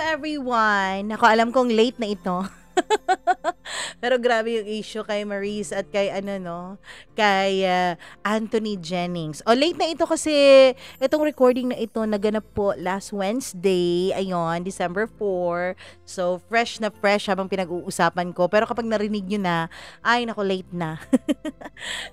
everyone! Ako alam kong late na ito. Pero grabe yung issue kay Maurice at kay kay Anthony Jennings. Late na ito kasi itong recording na ito naganap po last Wednesday, ayon, December 4. So fresh na fresh habang pinag-uusapan ko. Pero kapag narinig nyo na, ay nako, late na.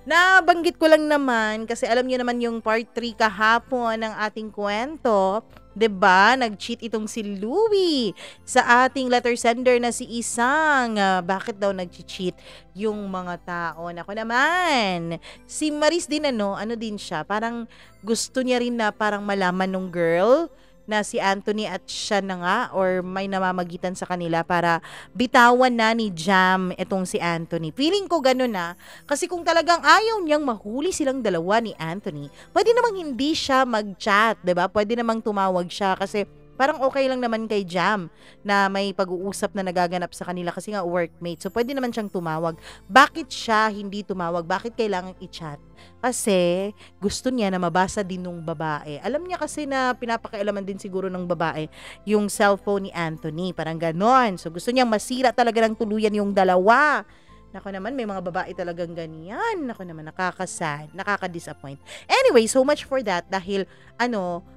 Nabanggit ko lang naman kasi alam niyo naman yung part 3 kahapon ng ating kwento. 'Di ba? Nag-cheat itong si Louie sa ating letter sender na si Isang. Bakit daw nag-cheat yung mga tao? Nako naman. Si Maris din ano din siya, parang gusto niya rin na parang malaman nung girl na si Anthony at siya na nga or may namamagitan sa kanila para bitawan na ni Jam itong si Anthony. Feeling ko gano'n na. Kasi kung talagang ayaw niyang mahuli silang dalawa ni Anthony, pwede namang hindi siya mag-chat, 'di ba? Pwede namang tumawag siya kasi parang okay lang naman kay Jam na may pag-uusap na nagaganap sa kanila kasi nga workmate. So pwede naman siyang tumawag. Bakit siya hindi tumawag? Bakit kailangan i-chat? Kasi gusto niya na mabasa din nung babae. Alam niya kasi na pinapakialaman din siguro ng babae yung cellphone ni Anthony. Parang ganon. So gusto niya masira talaga ng tuluyan yung dalawa. Nako naman, may mga babae talagang ganyan. Nako naman, nakakasad, nakaka-disappoint. Anyway, so much for that dahil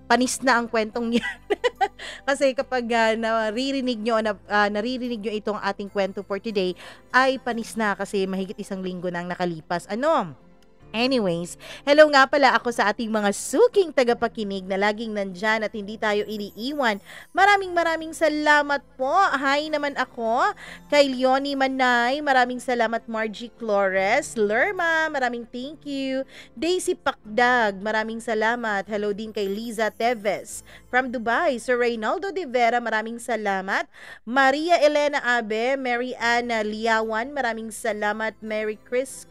panis na ang kwentong yan. Kasi kapag naririnig nyo itong ating kwento for today, ay panis na kasi mahigit isang linggo nang nakalipas. Anyways, hello nga pala ako sa ating mga suking tagapakinig na laging nandyan at hindi tayo iniiwan. Maraming salamat po. Hi naman ako kay Leonie Manay. Maraming salamat Margie Flores. Lerma, maraming thank you. Daisy Pakdag, maraming salamat. Hello din kay Liza Teves from Dubai. Sir Reynaldo de Vera, maraming salamat. Maria Elena Abe, Mary Anna Liawan, maraming salamat. Mary Chris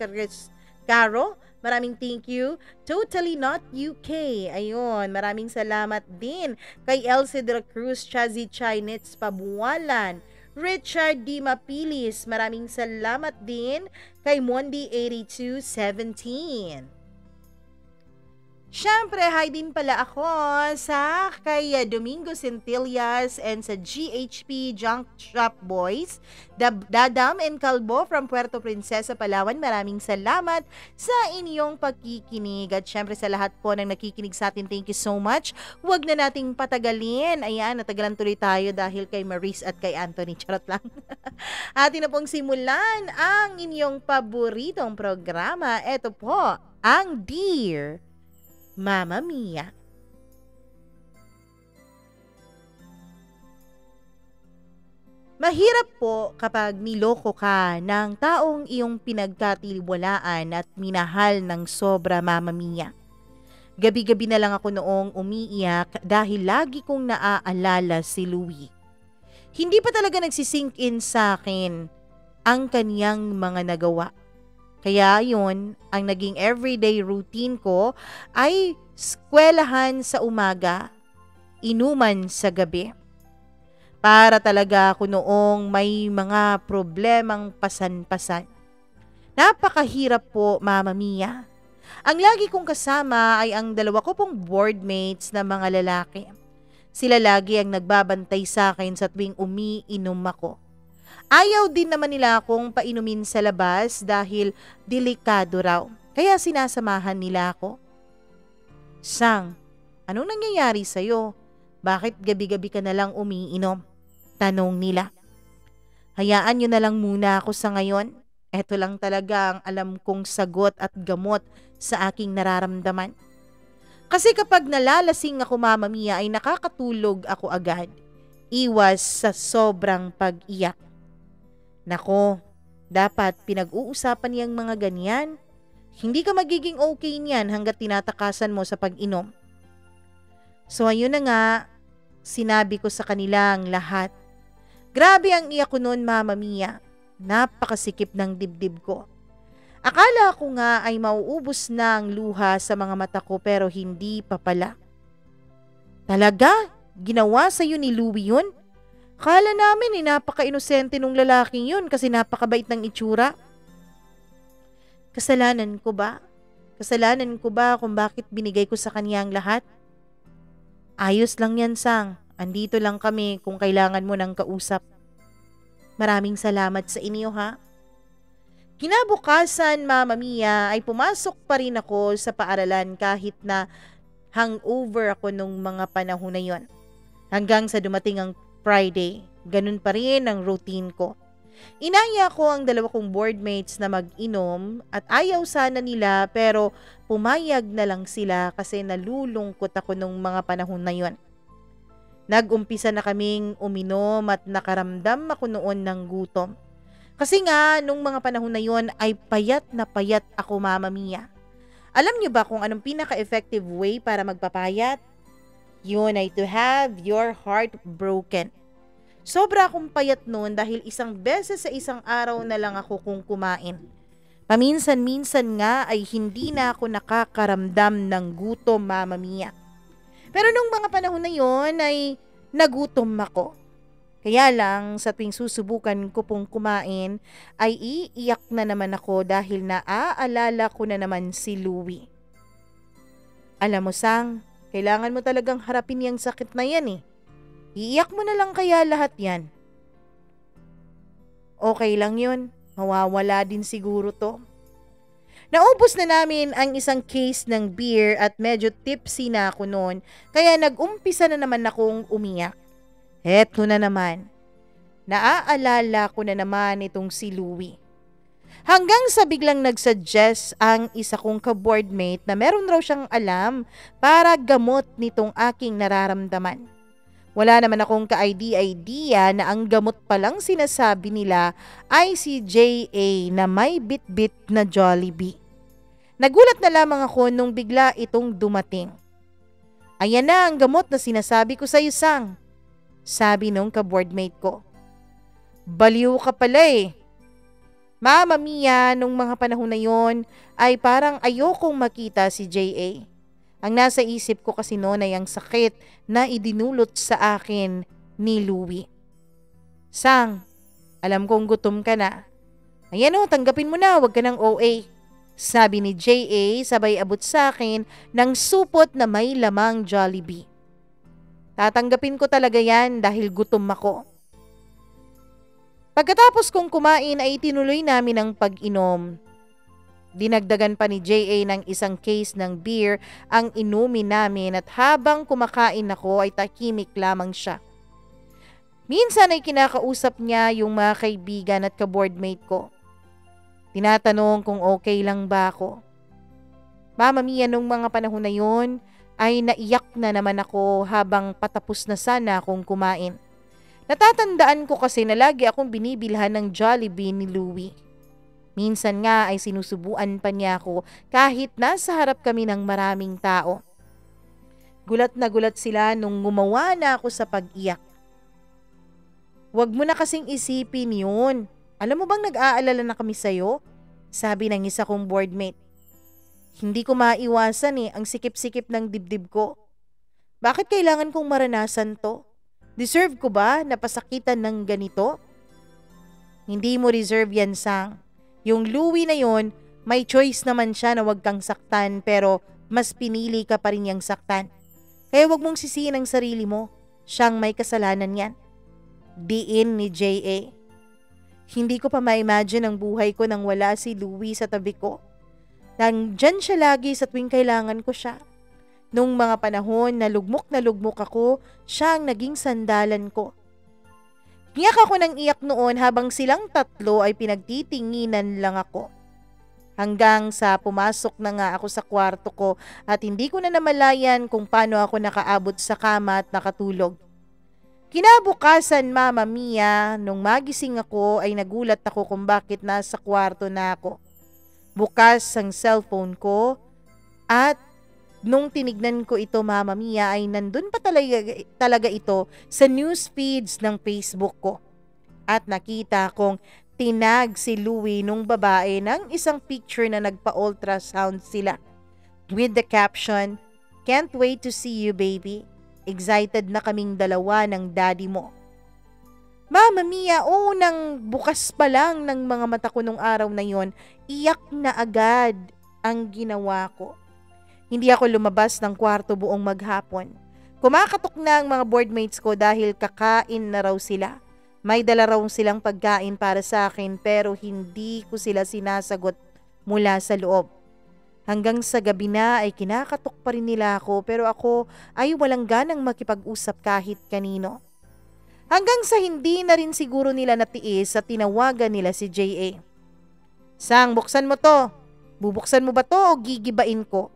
Caro, maraming thank you. Totally Not UK. Ayun, maraming salamat din. Kay Elsie de la Cruz, Chazi Chinitz Pabualan. Richard D. Mapilis, maraming salamat din. Kay Mondi 8217. Syempre, hi din pala ako sa kay Domingo Centillas and sa GHP Junk Shop Boys, Dadam and Calbo from Puerto Princesa, Palawan. Maraming salamat sa inyong pagkikinig. At syempre sa lahat po ng nakikinig sa atin, thank you so much. Huwag na nating patagalin. Ayan, natagalan tuloy tayo dahil kay Maurice at kay Anthony. Charot lang. Atin na pong simulan ang inyong paboritong programa. Ito po, ang Dear Mamma Mia. Mahirap po kapag niloko ka ng taong iyong pinagkatiwalaan at minahal ng sobra, Mamma Mia. Gabi-gabi na lang ako noong umiiyak dahil lagi kong naaalala si Louie. Hindi pa talaga nagsisink in sa akin ang kaniyang mga nagawa. Kaya yun, ang naging everyday routine ko ay eskwelahan sa umaga, inuman sa gabi. Para talaga ako noong may mga problemang pasan-pasan. Napakahirap po, Mamma Mia. Ang lagi kong kasama ay ang dalawa ko pong boardmates na mga lalaki. Sila lagi ang nagbabantay sa akin sa tuwing umiinom ako. Ayaw din naman nila akong painumin sa labas dahil delikado raw. Kaya sinasamahan nila ako. Sang, anong nangyayari sa'yo? Bakit gabi-gabi ka na lang umiinom? Tanong nila. Hayaan nyo na lang muna ako sa ngayon. Ito lang talaga ang alam kong sagot at gamot sa aking nararamdaman. Kasi kapag nalalasing ako, Mamma Mia, ay nakakatulog ako agad. Iwas sa sobrang pag-iyak. Nako, dapat pinag-uusapan niyang mga ganyan. Hindi ka magiging okay niyan hanggat tinatakasan mo sa pag-inom. So ayun na nga, sinabi ko sa kanila ang lahat. Grabe ang iyak ko noon, Mamma Mia. Napakasikip ng dibdib ko. Akala ko nga ay mauubos na ang luha sa mga mata ko pero hindi pa pala. Talaga? Ginawa sa'yo ni Louie yun? Kala namin napaka-inosente nung lalaking yun kasi napakabait ng itsura. Kasalanan ko ba? Kasalanan ko ba kung bakit binigay ko sa kanya ang lahat? Ayos lang yan, Sang. Andito lang kami kung kailangan mo ng kausap. Maraming salamat sa inyo ha. Kinabukasan, Mama Mia, ay pumasok pa rin ako sa paaralan kahit na hangover ako nung mga panahon na yon. Hanggang sa dumating ang Friday, ganun pa rin ang routine ko. Inaya ko ang dalawa kong boardmates na mag-inom at ayaw sana nila pero pumayag na lang sila kasi nalulungkot ako nung mga panahon na yon. Nag-umpisa na kaming uminom at nakaramdam ako noon ng gutom. Kasi nga, nung mga panahon na yon ay payat na payat ako, Mama Mia. Alam niyo ba kung anong pinaka-effective way para magpapayat? Yun ay to have your heart broken. Sobra akong payat noon dahil isang beses sa isang araw na lang ako kung kumain. Paminsan-minsan nga ay hindi na ako nakakaramdam ng gutom, Mama Mia. Pero nung mga panahon na yon ay nagutom ako. Kaya lang sa tuwing susubukan ko pong kumain ay iiyak na naman ako dahil naaalala ko na naman si Louie. Alam mo Sang, kailangan mo talagang harapin yung sakit na yan eh. Iiyak mo na lang kaya lahat yan. Okay lang yun, mawawala din siguro to. Naubos na namin ang isang case ng beer at medyo tipsy na ako noon kaya nag-umpisa na naman akong umiyak. Heto na naman. Naaalala ko na naman itong si Louie. Hanggang sa biglang nagsuggest ang isa kong ka-boardmate na meron raw siyang alam para gamot nitong aking nararamdaman. Wala naman akong ka-idea na ang gamot palang sinasabi nila ay si J.A. na may bit-bit na Jollibee. Nagulat na lamang ako nung bigla itong dumating. Ayan na ang gamot na sinasabi ko sa iyo, Sang. Sabi nung ka-boardmate ko. Baliw ka pala eh. Mama Mia, nung mga panahon na yon ay parang ayokong makita si J.A. Ang nasa isip ko kasi noon ay ang sakit na idinulot sa akin ni Louie. Sang, alam kong gutom ka na. Ayan o, tanggapin mo na, wag ka ng OA. Sabi ni J.A. sabay abot sa akin ng supot na may lamang Jollibee. Tatanggapin ko talaga yan dahil gutom ako. Pagkatapos kong kumain ay tinuloy namin ang pag-inom. Dinagdagan pa ni J.A. ng isang case ng beer ang inumin namin at habang kumakain ako ay tahimik lamang siya. Minsan ay kinakausap niya yung mga kaibigan at ka-boardmate ko. Tinatanong kung okay lang ba ako. Mama Mia, nung mga panahon na yun, ay naiyak na naman ako habang patapos na sana akong kumain. Natatandaan ko kasi na lagi akong binibilhan ng Jollibee ni Louie. Minsan nga ay sinusubuan pa niya ako kahit nasa harap kami ng maraming tao. Gulat na gulat sila nung gumawa na ako sa pag-iyak. Huwag mo na kasing isipin yun. Alam mo bang nag-aalala na kami sa'yo? Sabi ng isa kong boardmate. Hindi ko maiwasan ang sikip-sikip ng dibdib ko. Bakit kailangan kong maranasan to? Deserve ko ba na pasakitan ng ganito? Hindi mo deserve yan, Sang. Yung Louie na yon, may choice naman siya na wag kang saktan pero mas pinili ka pa rin niyang saktan. Kaya wag mong sisihin ang sarili mo. Siyang may kasalanan yan. Diin ni J.A. Hindi ko pa ma-imagine ang buhay ko nang wala si Louie sa tabi ko. Nandyan siya lagi sa tuwing kailangan ko siya. Nung mga panahon na lugmok ako, siya ang naging sandalan ko. Iyak ako ng iyak noon habang silang tatlo ay pinagtitinginan lang ako. Hanggang sa pumasok na nga ako sa kwarto ko at hindi ko na namalayan kung paano ako nakaabot sa kama at nakatulog. Kinabukasan, Mama Mia, nung magising ako ay nagulat ako kung bakit nasa kwarto na ako. Bukas ang cellphone ko at nung tinignan ko ito, Mama Mia, ay nandun pa talaga ito sa news feeds ng Facebook ko. At nakita kong tinag si Louie nung babae ng isang picture na nagpa-ultrasound sila. With the caption, "Can't wait to see you, baby. Excited na kaming dalawa ng daddy mo." Mama Mia, unang bukas pa lang ng mga mata ko nung araw na yon, iyak na agad ang ginawa ko. Hindi ako lumabas ng kwarto buong maghapon. Kumakatok na ang mga boardmates ko dahil kakain na raw sila. May dala raw silang pagkain para sa akin pero hindi ko sila sinasagot mula sa loob. Hanggang sa gabi na ay kinakatok pa rin nila ako pero ako ay walang ganang makipag-usap kahit kanino. Hanggang sa hindi na rin siguro nila natiis at tinawagan nila si J.A. Sang, buksan mo to. Bubuksan mo ba to o gigibain ko?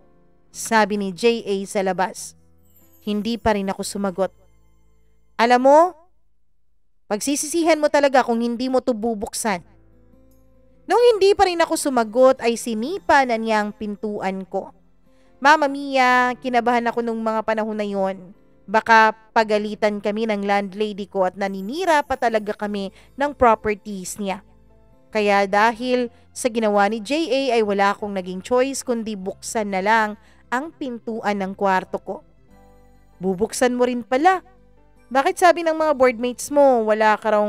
Sabi ni J.A. sa labas. Hindi pa rin ako sumagot. Alam mo, pagsisisihan mo talaga kung hindi mo to bubuksan. Nung hindi pa rin ako sumagot ay sinipa na niya ang pintuan ko. Mama Mia, kinabahan ako nung mga panahon na yon. Baka pagalitan kami ng landlady ko at naninira pa talaga kami ng properties niya. Kaya dahil sa ginawa ni J.A. ay wala akong naging choice kundi buksan na lang ang pintuan ng kwarto ko. Bubuksan mo rin pala. Bakit sabi ng mga boardmates mo wala ka raw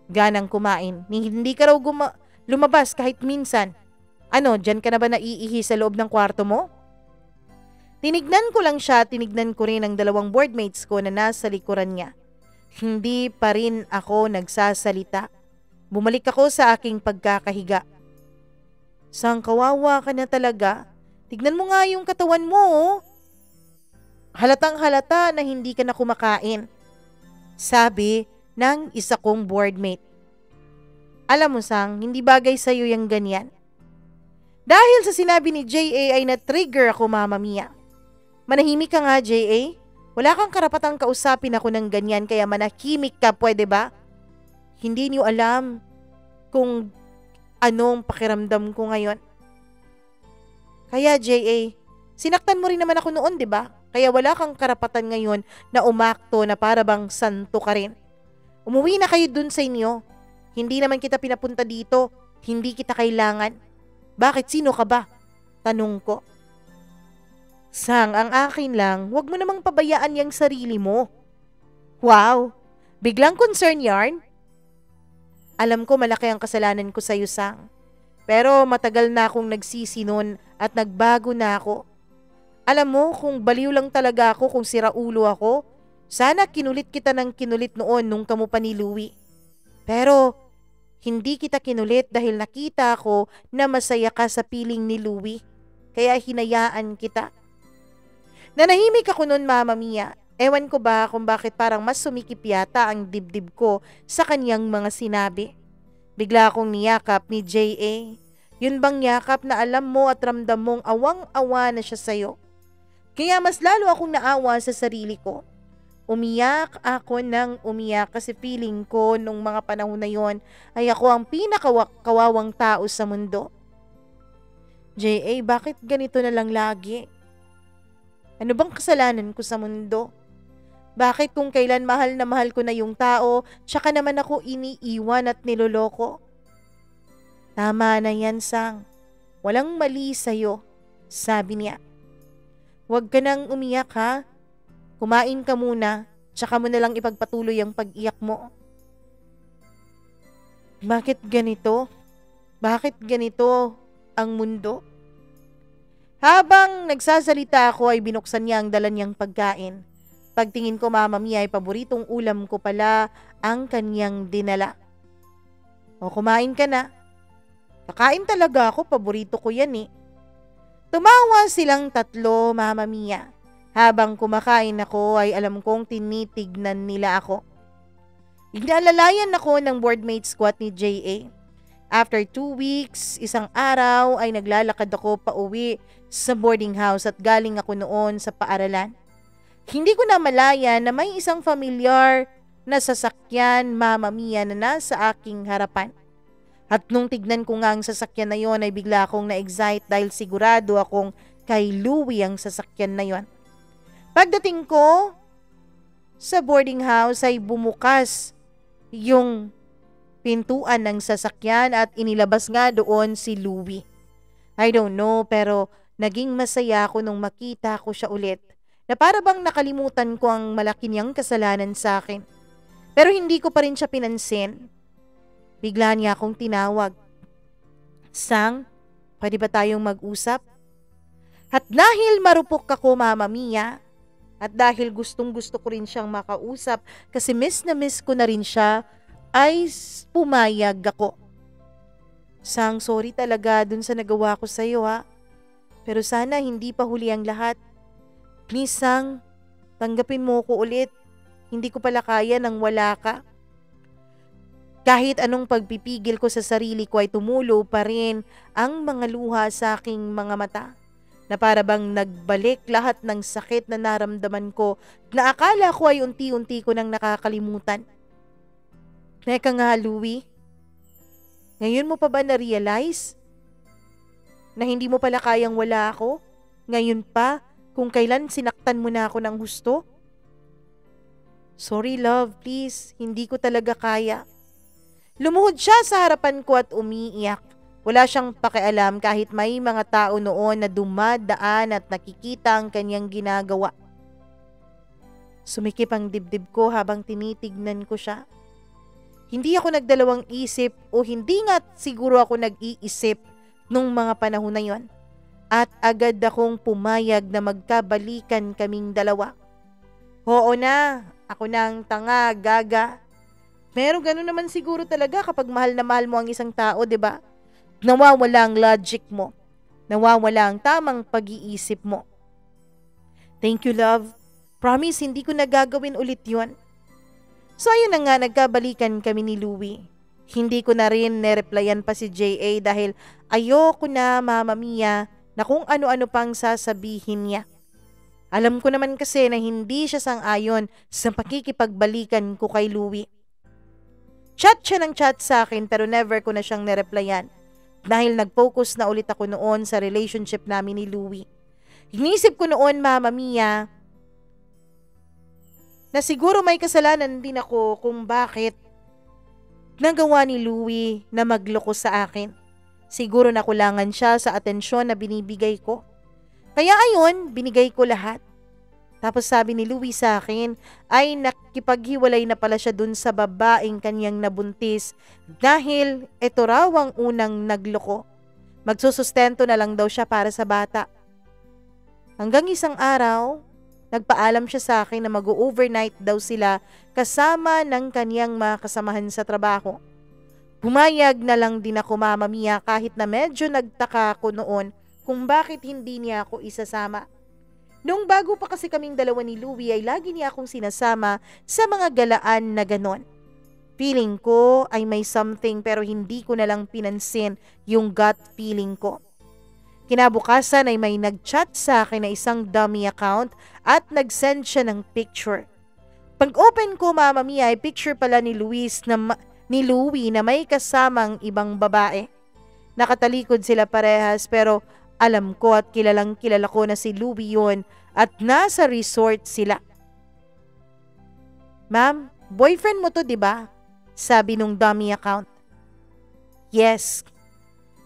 ganang kumain? Hindi ka raw lumabas kahit minsan. Ano, dyan ka na ba naiihi sa loob ng kwarto mo? Tinignan ko lang siya, tinignan ko rin ang dalawang boardmates ko na nasa likuran niya. Hindi pa rin ako nagsasalita. Bumalik ako sa aking pagkakahiga. Sang, kawawa ka na talaga. Tignan mo nga yung katawan mo, oh. Halatang halata na hindi ka na kumakain. Sabi ng isa kong boardmate. Alam mo, Sang, hindi bagay sa'yo yung ganyan. Dahil sa sinabi ni J.A. ay na-trigger ako, Mama Mia. Manahimik ka nga, J.A. Wala kang karapatang kausapin ako ng ganyan kaya manahimik ka, pwede ba? Hindi niyo alam kung anong pakiramdam ko ngayon. Kaya, J.A., sinaktan mo rin naman ako noon, di ba? Kaya wala kang karapatan ngayon na umakto na para bang santo ka rin. Umuwi na kayo dun sa inyo. Hindi naman kita pinapunta dito. Hindi kita kailangan. Bakit? Sino ka ba? Tanong ko. Sang, ang akin lang, wag mo namang pabayaan yung sarili mo. Wow! Biglang concern yarn? Alam ko malaki ang kasalanan ko sa'yo, Sang. Pero matagal na akong nagsisi nun at nagbago na ako. Alam mo, kung baliw lang talaga ako, kung siraulo ako, sana kinulit kita ng kinulit noon nung kamu pa ni Louie. Pero hindi kita kinulit dahil nakita ko na masaya ka sa piling ni Louie. Kaya hinayaan kita. Nanahimik ako noon, Mama Mia. Ewan ko ba kung bakit parang mas sumikip yata ang dibdib ko sa kanyang mga sinabi. Bigla akong niyakap ni J.A. Yun bang yakap na alam mo at ramdam mong awang-awa na siya sa'yo? Kaya mas lalo akong naawa sa sarili ko. Umiyak ako ng umiyak kasi feeling ko nung mga panahon na yon ay ako ang pinakawawang tao sa mundo. J.A., bakit ganito na lang lagi? Ano bang kasalanan ko sa mundo? Bakit kung kailan mahal na mahal ko na yung tao, tsaka naman ako iniiwan at niloloko? Tama na yan, Sang. Walang mali sa'yo, sabi niya. Huwag ka nang umiyak, ha? Kumain ka muna, tsaka mo na lang ipagpatuloy ang pag-iyak mo. Bakit ganito? Bakit ganito ang mundo? Habang nagsasalita ako ay binuksan niya ang dala niyang pagkain. Pagtingin ko, Mama Mia, ay paboritong ulam ko pala ang kanyang dinala. O, kumain ka na. Kakain talaga ako, paborito ko yan eh. Tumawa silang tatlo, Mama Mia. Habang kumakain ako ay alam kong tinitignan nila ako. Inaalalayan ako ng boardmates ko at ni J.A. After 2 weeks, isang araw ay naglalakad ako pauwi sa boarding house at galing ako noon sa paaralan. Hindi ko na malaya na may isang familiar na sasakyan, Mama Mia, na nasa aking harapan. At nung tignan ko nga ang sasakyan na yon ay bigla akong na-excite dahil sigurado akong kay Louie ang sasakyan na yon. Pagdating ko sa boarding house ay bumukas yung pintuan ng sasakyan at inilabas nga doon si Louie. I don't know pero naging masaya ako nung makita ko siya ulit na para bang nakalimutan ko ang malaki niyang kasalanan sa akin. Pero hindi ko pa rin siya pinansin. Bigla niya akong tinawag. Sang, pwede ba tayong mag-usap? At dahil marupok ako, Mama Mia, At dahil gustong gusto ko rin siyang makausap kasi miss na miss ko na rin siya, ay pumayag ako. Sang, sorry talaga dun sa nagawa ko sa'yo ha. Pero sana hindi pa huli ang lahat. Please Sang, tanggapin mo ko ulit. Hindi ko pala kaya nang wala ka. Kahit anong pagpipigil ko sa sarili ko ay tumulo pa rin ang mga luha sa aking mga mata. Na para bang nagbalik lahat ng sakit na naramdaman ko na akala ko ay unti-unti ko nang nakakalimutan. Teka nga Louie, ngayon mo pa ba na-realize na hindi mo pala kayang wala ako? Ngayon pa, kung kailan sinaktan mo na ako ng husto? Sorry love, please, hindi ko talaga kaya. Lumuhod siya sa harapan ko at umiiyak. Wala siyang pakialam kahit may mga tao noon na dumadaan at nakikita ang kanyang ginagawa. Sumikip ang dibdib ko habang tinitignan ko siya. Hindi ako nagdalawang isip o hindi nga siguro ako nag-iisip nung mga panahon na yon. At agad akong pumayag na magkabalikan kaming dalawa. Oo na, ako na ang tanga, gaga. Pero gano'n naman siguro talaga kapag mahal na mahal mo ang isang tao, 'di ba? Nawawala ang logic mo. Nawawala ang tamang pag-iisip mo. Thank you, love. Promise, hindi ko na gagawin ulit yon. So ayun na nga, nagkabalikan kami ni Louie. Hindi ko na rin nereplyan pa si J.A. dahil ayoko na, Mama Mia, na kung ano-ano pang sasabihin niya. Alam ko naman kasi na hindi siya sang-ayon sa pakikipagbalikan ko kay Louie. Chat siya ng chat sa akin pero never ko na siyang nereplyan dahil nag-focus na ulit ako noon sa relationship namin ni Louie. Inisip ko noon, Mama Mia, na siguro may kasalanan din ako kung bakit nagawa ni Louie na magloko sa akin. Siguro nakulangan siya sa atensyon na binibigay ko. Kaya ayon, binigay ko lahat. Tapos sabi ni Louie sa akin ay nakipaghiwalay na pala siya dun sa babaeng kanyang nabuntis dahil ito raw ang unang nagloko. Magsusustento na lang daw siya para sa bata. Hanggang isang araw, nagpaalam siya sa akin na mag-overnight daw sila kasama ng kanyang mga kasamahan sa trabaho. Pumayag na lang din ako, Mama Mia, kahit na medyo nagtaka ako noon kung bakit hindi niya ako isasama. Noong bago pa kasi kaming dalawa ni Louie ay lagi niya akong sinasama sa mga galaan na ganon. Feeling ko ay may something pero hindi ko na lang pinansin yung gut feeling ko. Kinabukasan ay may nag-chat sa akin na isang dummy account at nag-send siya ng picture. Pag-open ko, Mama Mia, ay picture pala ni Louie na may kasamang ibang babae. Nakatalikod sila parehas pero alam ko at kilalang kilala ko na si Louie yun at nasa resort sila. Ma'am, boyfriend mo to, 'di ba? Sabi nung dummy account. Yes.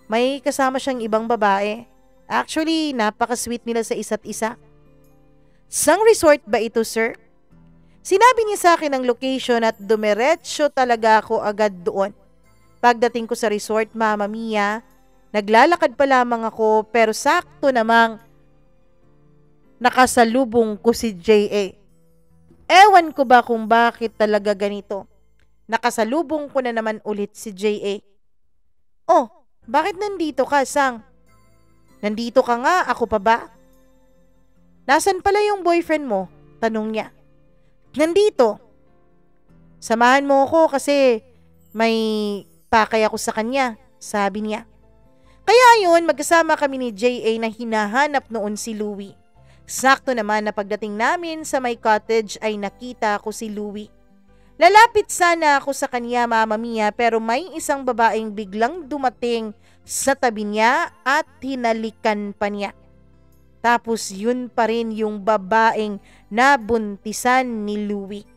May kasama siyang ibang babae. Actually, napaka-sweet nila sa isa't isa. Sang resort ba ito, sir? Sinabi niya sa akin ang location at dumiretso talaga ako agad doon. Pagdating ko sa resort, Mama Mia, naglalakad pa lamang ako pero sakto namang nakasalubong ko si J.A. Ewan ko ba kung bakit talaga ganito. Nakasalubong ko na naman ulit si J.A. Oh, bakit nandito ka, Sang? Nandito ka nga, ako pa ba? Nasaan pala yung boyfriend mo? Tanong niya. Nandito. Samahan mo ako kasi may pakay ako sa kanya, sabi niya. Kaya ayun, magkasama kami ni J.A. na hinahanap noon si Louie. Sakto naman na pagdating namin sa may cottage ay nakita ko si Louie. Lalapit sana ako sa kanya, Mama Mia, pero may isang babaeng biglang dumating sa tabi niya at hinalikan pa niya. Tapos yun pa rin yung babaeng nabuntisan ni Louie.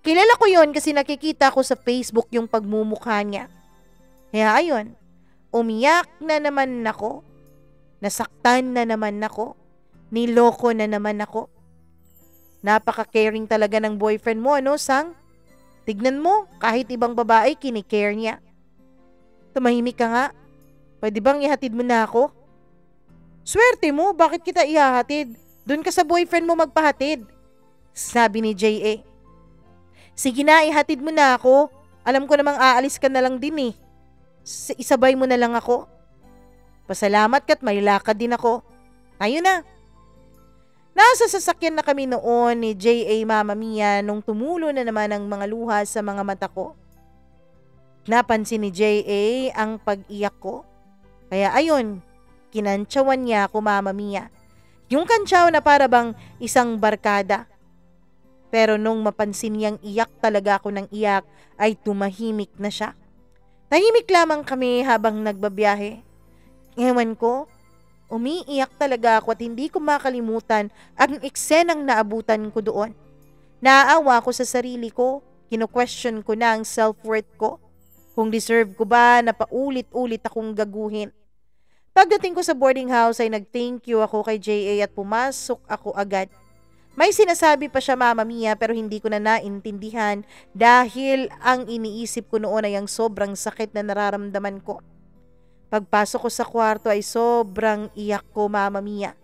Kilala ko yun kasi nakikita ko sa Facebook yung pagmumukha niya. Kaya ayun, umiyak na naman ako, nasaktan na naman ako, niloko na naman ako. Napaka-caring talaga ng boyfriend mo, ano, Sang? Tignan mo, kahit ibang babae, kinikare niya. Tumahimik ka nga. Pwede bang ihatid mo na ako? Swerte mo, bakit kita ihahatid? Doon ka sa boyfriend mo magpahatid. Sabi ni J.A. Sige na, ihatid mo na ako. Alam ko namang aalis ka na lang din eh. Isabay mo na lang ako. Pasalamat ka't may lakad din ako. Tayo na. Nasa sasakyan na kami noon ni J.A. Mama Mia nung tumulo na naman ang mga luha sa mga mata ko. Napansin ni J.A. ang pag-iyak ko. Kaya ayun, kinantsawan niya ako Mama Mia. Yung kantsaw na para bang isang barkada. Pero nung mapansin niyang iyak talaga ako ng iyak ay tumahimik na siya. Tahimik lamang kami habang nagbabiyahe. Ewan ko, umiiyak talaga ako at hindi ko makalimutan ang eksenang naabutan ko doon. Naaawa ako sa sarili ko, kino-question ko na ang self-worth ko. Kung deserve ko ba na paulit-ulit akong gaguhin. Pagdating ko sa boarding house ay nag-thank you ako kay J.A. at pumasok ako agad. May sinasabi pa siya Mama Mia pero hindi ko na naintindihan dahil ang iniisip ko noon ay ang sobrang sakit na nararamdaman ko. Pagpasok ko sa kwarto ay sobrang iyak ko Mama Mia.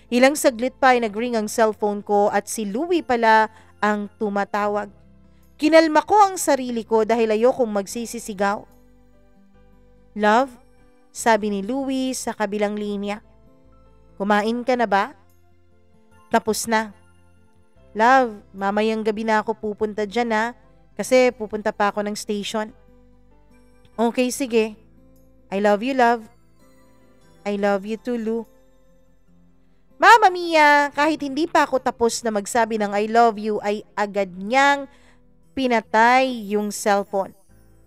Ilang saglit pa ay nag-ring ang cellphone ko at si Louie pala ang tumatawag. Kinalma ko ang sarili ko dahil ayokong magsisisigaw. Love, sabi ni Louie sa kabilang linya. Kumain ka na ba? Tapos na. Love, mamayang gabi na ako pupunta dyan ha, kasi pupunta pa ako ng station. Okay, sige. I love you, love. I love you too, Lou. Mama Mia, kahit hindi pa ako tapos na magsabi ng I love you ay agad niyang pinatay yung cellphone.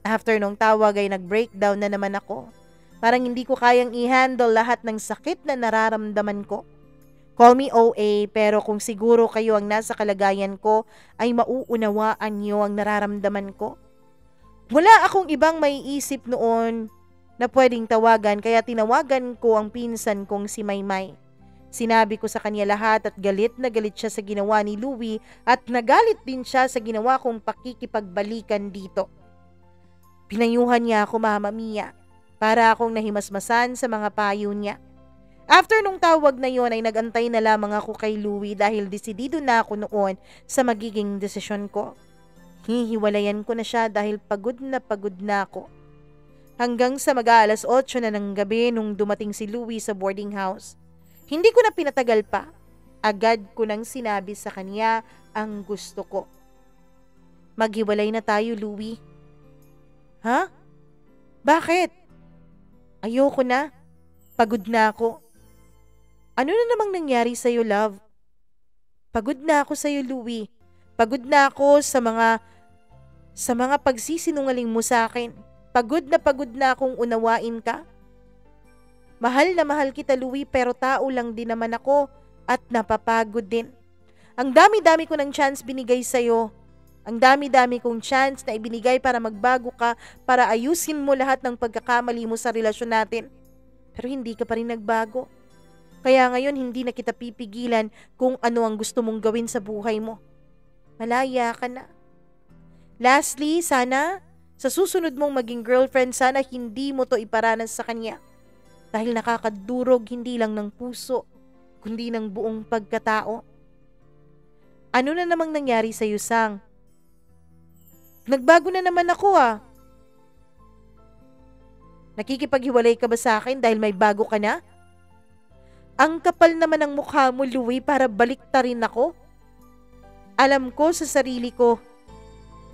After nung tawag ay nag-breakdown na naman ako. Parang hindi ko kayang i-handle lahat ng sakit na nararamdaman ko. Call me OA pero kung siguro kayo ang nasa kalagayan ko ay mauunawaan niyo ang nararamdaman ko. Wala akong ibang maiisip noon na pwedeng tawagan kaya tinawagan ko ang pinsan kong si Maymay. Sinabi ko sa kanya lahat at galit na galit siya sa ginawa ni Louie at nagalit din siya sa ginawa kong pakikipagbalikan dito. Pinayuhan niya ako Mama Mia para akong nahimasmasan sa mga payo niya. After nung tawag na yon ay nagantay na lamang ako kay Louie dahil desidido na ako noon sa magiging desisyon ko. Hihiwalayan ko na siya dahil pagod na ako. Hanggang sa mag-aalas 8 na ng gabi nung dumating si Louie sa boarding house. Hindi ko na pinatagal pa. Agad ko nang sinabi sa kanya ang gusto ko. Maghiwalay na tayo, Louie. Ha? Bakit? Ayoko na. Pagod na ako. Ano na namang nangyari sa'yo, love? Pagod na ako sa'yo, Louie. Pagod na ako sa mga pagsisinungaling mo sa akin. Pagod na akong unawain ka. Mahal na mahal kita, Louie, pero tao lang din naman ako at napapagod din. Ang dami-dami ko ng chance binigay sa'yo. Ang dami-dami kong chance na ibinigay para magbago ka, para ayusin mo lahat ng pagkakamali mo sa relasyon natin. Pero hindi ka pa rin nagbago. Kaya ngayon hindi na kita pipigilan kung ano ang gusto mong gawin sa buhay mo. Malaya ka na. Lastly, sana sa susunod mong maging girlfriend, sana hindi mo to iparanas sa kanya. Dahil nakakadurog hindi lang ng puso, kundi ng buong pagkatao. Ano na namang nangyari sa'yo, Sang? Nagbago na naman ako ah. Nakikipaghiwalay ka ba sa akin dahil may bago ka na? Ang kapal naman ng mukha mo, Louie, para baliktarin ako. Alam ko sa sarili ko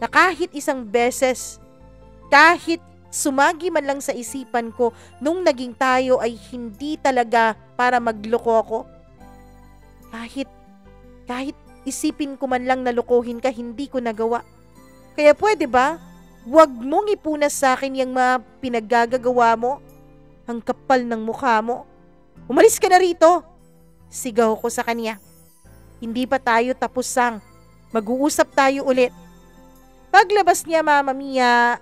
na kahit isang beses, kahit sumagi man lang sa isipan ko nung naging tayo ay hindi talaga para magloko ako. Kahit isipin ko man lang na lokohin ka, hindi ko nagawa. Kaya pwede ba, huwag mong ipunas sa akin yung mga pinaggagawa mo. Ang kapal ng mukha mo. Umalis ka na rito. Sigaw ko sa kanya. Hindi pa tayo tapos, Sang. Mag-uusap tayo ulit. Paglabas niya, Mama Mia,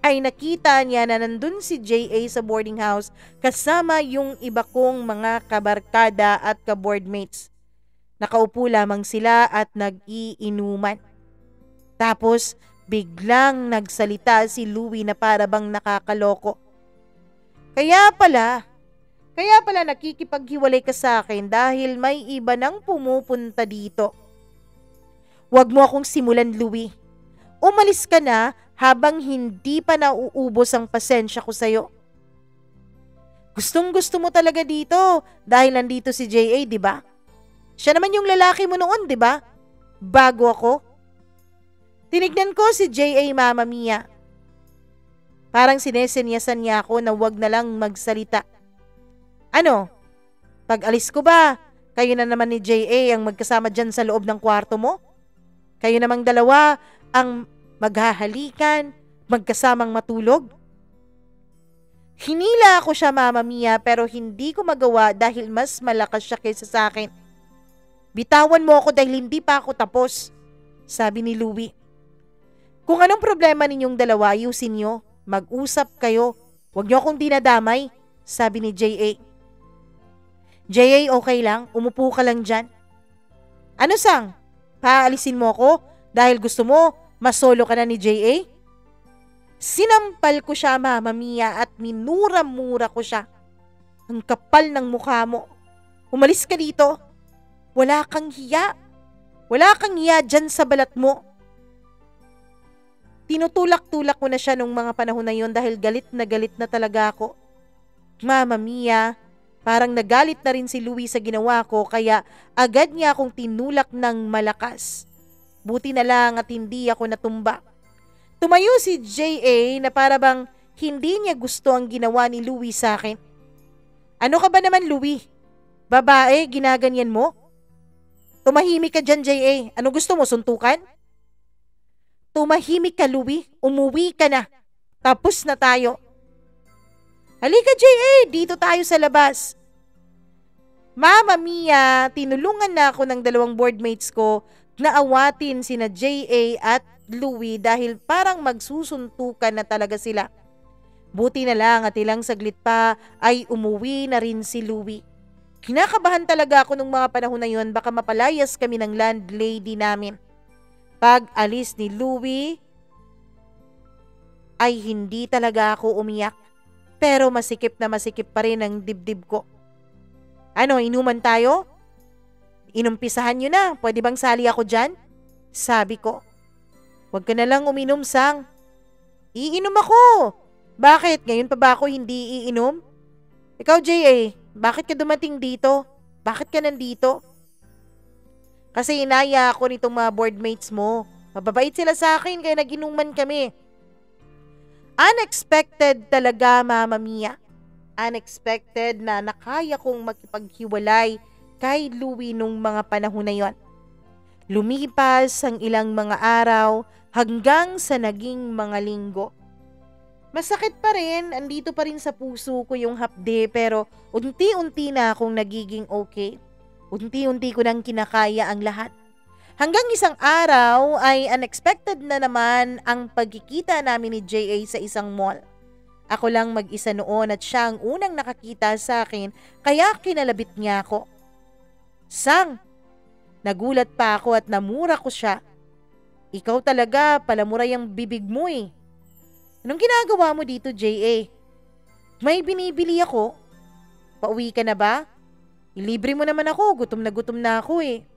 ay nakita niya na nandun si J.A. sa boarding house kasama yung iba kong mga kabarkada at ka-boardmates. Nakaupo lamang sila at nag-iinuman. Tapos biglang nagsalita si Louie na para bang nakakaloko. Kaya Kaya pala nakikipaghiwalay ka sa akin dahil may iba nang pumupunta dito. Huwag mo akong simulan, Louie. Umalis ka na habang hindi pa nauubos ang pasensya ko sa'yo. Gustong gusto mo talaga dito dahil nandito si J.A., di ba? Siya naman yung lalaki mo noon, di ba? Bago ako. Tinignan ko si J.A., Mama Mia. Parang sinesenyasan niya ako na wag na lang magsalita. Ano? Pag alis ko ba, kayo na naman ni J.A. ang magkasama dyan sa loob ng kwarto mo? Kayo namang dalawa ang maghahalikan, magkasamang matulog? Hinila ako siya, Mama Mia, pero hindi ko magawa dahil mas malakas siya kaysa sa akin. Bitawan mo ako dahil hindi pa ako tapos, sabi ni Louie. Kung anong problema ninyong dalawa, ayusin nyo. Mag-usap kayo. Huwag nyo akong dinadamay, sabi ni J.A. J.A., okay lang? Umupo ka lang dyan. Ano, Sang? Paalisin mo ako dahil gusto mo masolo ka na ni J.A.? Sinampal ko siya, Mama Mia, at minura-mura ko siya. Ang kapal ng mukha mo. Umalis ka dito. Wala kang hiya. Wala kang hiya dyan sa balat mo. Tinutulak-tulak ko na siya nung mga panahon na yon dahil galit na talaga ako. Mama Mia, parang nagalit na rin si Louie sa ginawa ko kaya agad niya akong tinulak ng malakas. Buti na lang at hindi ako natumba. Tumayo si J.A. na para bang hindi niya gusto ang ginawa ni Louie sa akin. Ano ka ba naman, Louie? Babae, ginaganyan mo? Tumahimik ka dyan, J.A. Ano gusto mo, suntukan? Tumahimik ka, Louie. Umuwi ka na. Tapos na tayo. Halika, J.A. Dito tayo sa labas. Mama Mia, tinulungan na ako ng dalawang boardmates ko na awatin sina J.A. at Louie dahil parang magsusuntukan na talaga sila. Buti na lang at ilang saglit pa ay umuwi na rin si Louie. Kinakabahan talaga ako nung mga panahon na yun, baka mapalayas kami ng landlady namin. Pag alis ni Louie ay hindi talaga ako umiyak, pero masikip na masikip pa rin ang dibdib ko. Ano, inuman tayo? Inumpisahan nyo na, pwede bang sali ako dyan? Sabi ko. Huwag ka na lang uminom, Sang. Iinom ako. Bakit? Ngayon pa ba ako hindi iinom? Ikaw, J.A., bakit ka dumating dito? Bakit ka nandito? Kasi inaya ako nitong mga boardmates mo. Mababait sila sa akin kaya nag-inuman kami. Unexpected talaga, Mama Mia. Unexpected na nakaya kong makipaghiwalay kay Louie nung mga panahon na yon. Lumipas ang ilang mga araw hanggang sa naging mga linggo. Masakit pa rin, andito pa rin sa puso ko yung hapde pero unti-unti na akong nagiging okay. Unti-unti ko nang kinakaya ang lahat. Hanggang isang araw ay unexpected na naman ang pagkikita namin ni J.A. sa isang mall. Ako lang mag-isa noon at siya ang unang nakakita sa akin kaya kinalabit niya ako. Sang, nagulat pa ako at namura ko siya. Ikaw talaga, palamuray ang bibig mo eh. Anong ginagawa mo dito, J.A.? May binibili ako. Pauwi ka na ba? Ilibre mo naman ako, gutom na ako eh.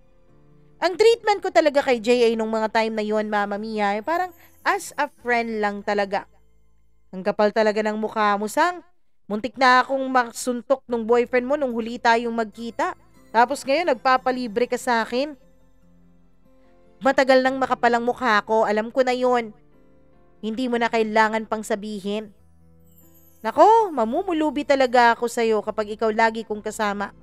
Ang treatment ko talaga kay J.A. nung mga time na yon, Mama Mia, parang as a friend lang talaga. Ang kapal talaga ng mukha mo, Sang. Muntik na akong masuntok nung boyfriend mo nung huli tayong magkita. Tapos ngayon, nagpapalibre ka sa akin. Matagal nang makapalang mukha ko, alam ko na yon. Hindi mo na kailangan pang sabihin. Nako, mamumulubi talaga ako sa'yo kapag ikaw lagi kong kasama.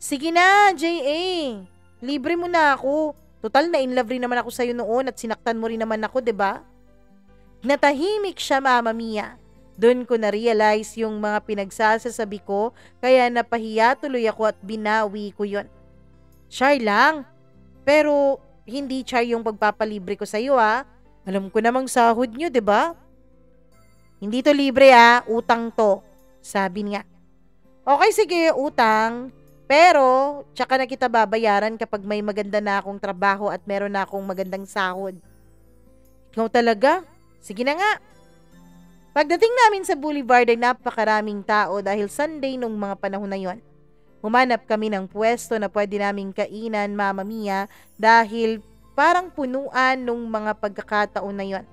Sige na, J.A. Libre mo na ako. Total na in love rin naman ako sa'yo noon at sinaktan mo rin naman ako, 'di ba? Natahimik siya, Mama Mia. Doon ko na-realize yung mga pinagsasasabi ko kaya napahiya tuloy ako at binawi ko yon. Char lang. Pero hindi char yung pagpapalibre ko sa'yo ha. Alam ko namang sahod nyo, 'di ba? Hindi to libre utang to, sabi niya. Okay, sige, utang. Pero, tsaka na kita babayaran kapag may maganda na akong trabaho at meron na akong magandang sahod. Ikaw talaga? Sige na nga. Pagdating namin sa boulevard ay napakaraming tao dahil Sunday nung mga panahon na yon. Humanap kami ng pwesto na pwede naming kainan, Mama Mia, dahil parang punuan nung mga pagkakataon na yon.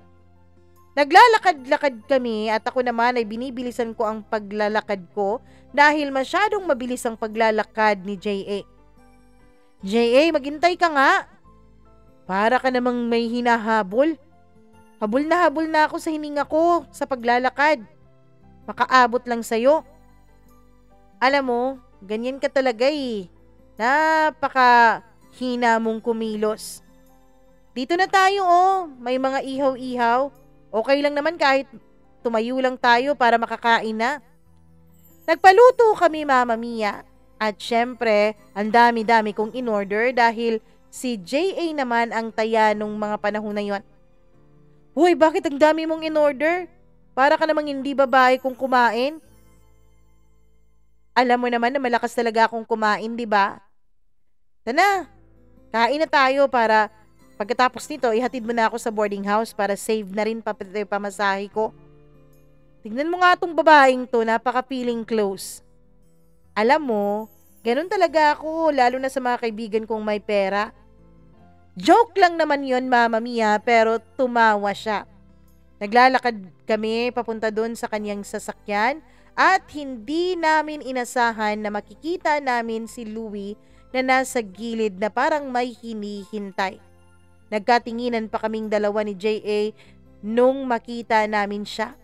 Naglalakad-lakad kami at ako naman ay binibilisan ko ang paglalakad ko dahil masyadong mabilis ang paglalakad ni J.A. J.A., maghintay ka nga. Para ka namang may hinahabol. Habol na ako sa hininga ko sa paglalakad. Makaabot lang sa'yo. Alam mo, ganyan ka talaga eh. Napakahina mong kumilos. Dito na tayo oh, may mga ihaw-ihaw. Okay lang naman kahit tumayo lang tayo para makakain na. Nagpaluto kami, Mama Mia. At syempre, ang dami-dami kong in-order dahil si J.A. naman ang taya nung mga panahon na yon. Hoy, bakit ang dami mong in-order? Para ka namang hindi babae kung kumain. Alam mo naman na malakas talaga akong kumain, di ba? Tana, kain na tayo para pagkatapos nito, ihatid mo na ako sa boarding house para save na rin pamasahe ko. Tignan mo nga tong babaeng to, napaka-feeling close. Alam mo, ganun talaga ako, lalo na sa mga kaibigan kong may pera. Joke lang naman yon, Mama Mia, pero tumawa siya. Naglalakad kami papunta doon sa kanyang sasakyan at hindi namin inasahan na makikita namin si Louie na nasa gilid na parang may hinihintay. Nagkatinginan pa kaming dalawa ni J.A. nung makita namin siya.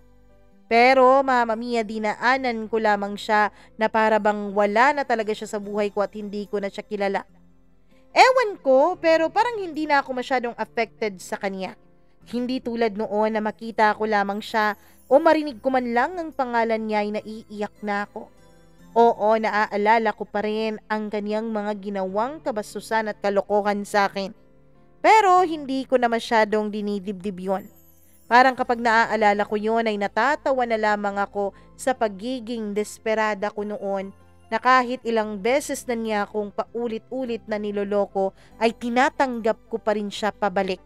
Pero Mama Mia, dinaanan ko lamang siya na para bang wala na talaga siya sa buhay ko at hindi ko na siya kilala. Ewan ko, pero parang hindi na ako masyadong affected sa kanya. Hindi tulad noon na makita ko lamang siya o marinig ko man lang ang pangalan niya ay naiiyak na ako. Oo, naaalala ko pa rin ang kanyang mga ginawang kabastusan at kalokohan sa akin. Pero hindi ko na masyadong dinidibdib yon. Parang kapag naaalala ko yon ay natatawa na lamang ako sa pagiging desperada ko noon na kahit ilang beses na niya akong paulit-ulit na niloloko ay tinatanggap ko pa rin siya pabalik.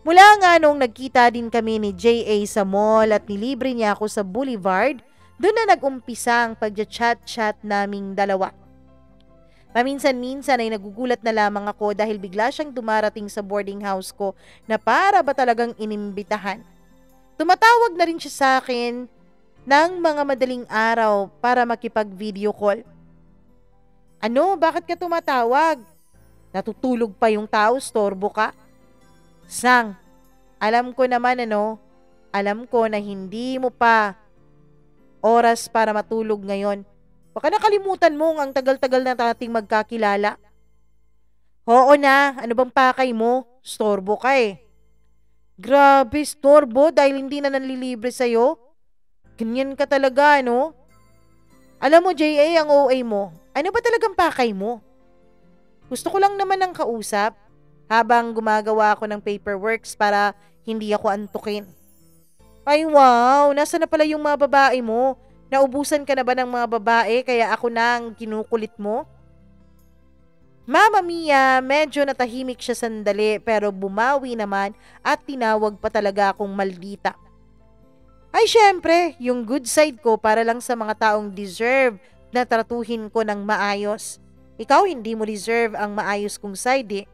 Mula nga nung nagkita din kami ni J.A. sa mall at nilibre niya ako sa boulevard, doon na nag-umpisa ang pagja-chat-chat naming dalawa. Paminsan-minsan ay nagugulat na lamang ako dahil bigla siyang dumarating sa boarding house ko na para ba talagang inimbitahan. Tumatawag na rin siya sa akin ng mga madaling araw para makipag-video call. Ano? Bakit ka tumatawag? Natutulog pa yung tao, storbo ka? Sang, alam ko naman alam ko na hindi mo pa oras para matulog ngayon. Baka nakalimutan mo ang tagal-tagal na nating magkakilala. Oo na, ano bang pakay mo? Storbo ka eh. Grabe, storbo dahil hindi na nanlilibre sa'yo? Ganyan ka talaga, no? Alam mo, J.A., ang OA mo. Ano ba talagang pakay mo? Gusto ko lang naman ng kausap habang gumagawa ako ng paperworks para hindi ako antukin. Ay wow, nasa na pala yung mga babae mo? Naubusan ka na ba ng mga babae kaya ako na ang kinukulit mo? Mama Mia, medyo natahimik siya sandali pero bumawi naman at tinawag pa talaga akong maldita. Ay syempre, yung good side ko para lang sa mga taong deserve na tratuhin ko ng maayos. Ikaw hindi mo deserve ang maayos kong side eh.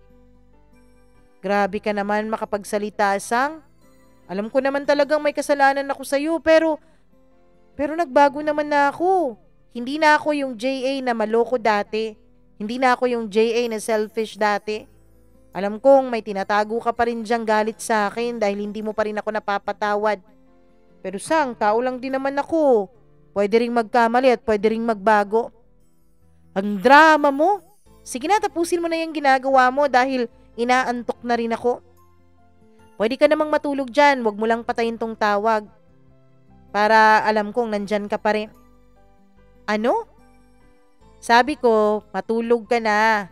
Grabe ka naman makapagsalita, Sang. Alam ko naman talagang may kasalanan ako sa'yo pero nagbago naman na ako. Hindi na ako yung J.A. na maloko dati. Hindi na ako yung J.A. na selfish dati. Alam kong may tinatago ka pa rin diyang galit sa akin dahil hindi mo pa rin ako napapatawad. Pero Sang, tao lang din naman ako. Pwede ring magkamali at pwede ring magbago. Ang drama mo. Sige na, tapusin mo na yung ginagawa mo dahil inaantok na rin ako. Pwede ka namang matulog dyan, wag mo lang patayin tong tawag. Para alam kong nandyan ka pa rin. Ano? Sabi ko, matulog ka na.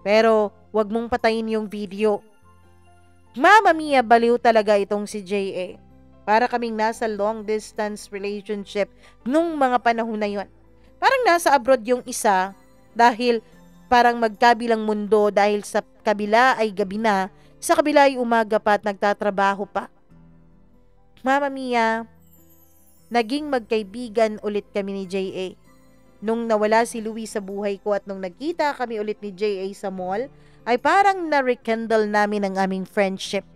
Pero wag mong patayin yung video. Mama Mia, baliw talaga itong si J.A. Para kaming nasa long distance relationship nung mga panahon na yon. Parang nasa abroad yung isa dahil parang magkabilang mundo dahil sa kabila ay gabi na, sa kabila ay umaga pa at nagtatrabaho pa. Mama Mia, Naging magkaibigan ulit kami ni J.A. Nung nawala si Louie sa buhay ko at nung nagkita kami ulit ni J.A. sa mall, ay parang na-rekindle namin ang aming friendship.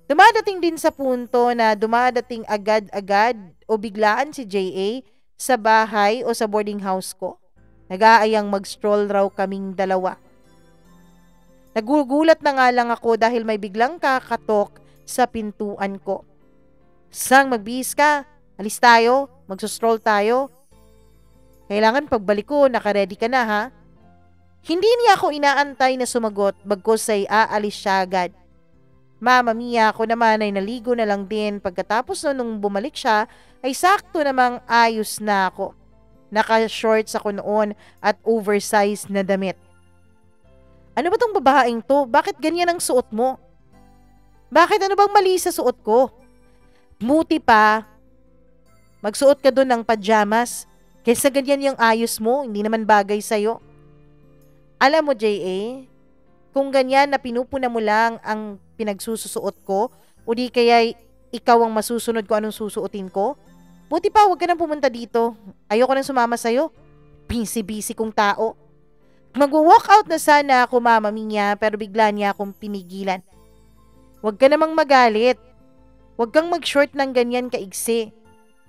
Dumadating din sa punto na dumadating agad-agad o biglaan si J.A. sa bahay o sa boarding house ko. Nag-aayang mag-stroll raw kaming dalawa. Nagugulat na nga lang ako dahil may biglang kakatok sa pintuan ko. Sang, magbihis ka. Alis tayo. Magsustroll tayo. Kailangan pagbalik ko, nakaredy ka na ha. Hindi niya ako inaantay na sumagot bagkus ay aalis siya agad. Mama Mia, ako naman ay naligo na lang din. Pagkatapos nung bumalik siya ay sakto namang ayos na ako. Naka-shorts ako noon at oversized na damit. Ano ba tong babaeng to? Bakit ganyan ang suot mo? Bakit ano bang mali sa suot ko? Muti pa, magsuot ka doon ng pajamas. Kaysa ganyan yung ayos mo, hindi naman bagay sa'yo. Alam mo, J.A., kung ganyan na pinupuna mo lang ang pinagsusuot ko, o di kaya ikaw ang masusunod ko anong susuotin ko, buti pa huwag ka nang pumunta dito. Ayoko nang sumama sa'yo. Busy-busy kong tao. Mag-walk out na sana ako, Mama Mia, pero bigla niya akong pinigilan. Huwag ka namang magalit. Huwag kang mag-short ng ganyan kaigsi.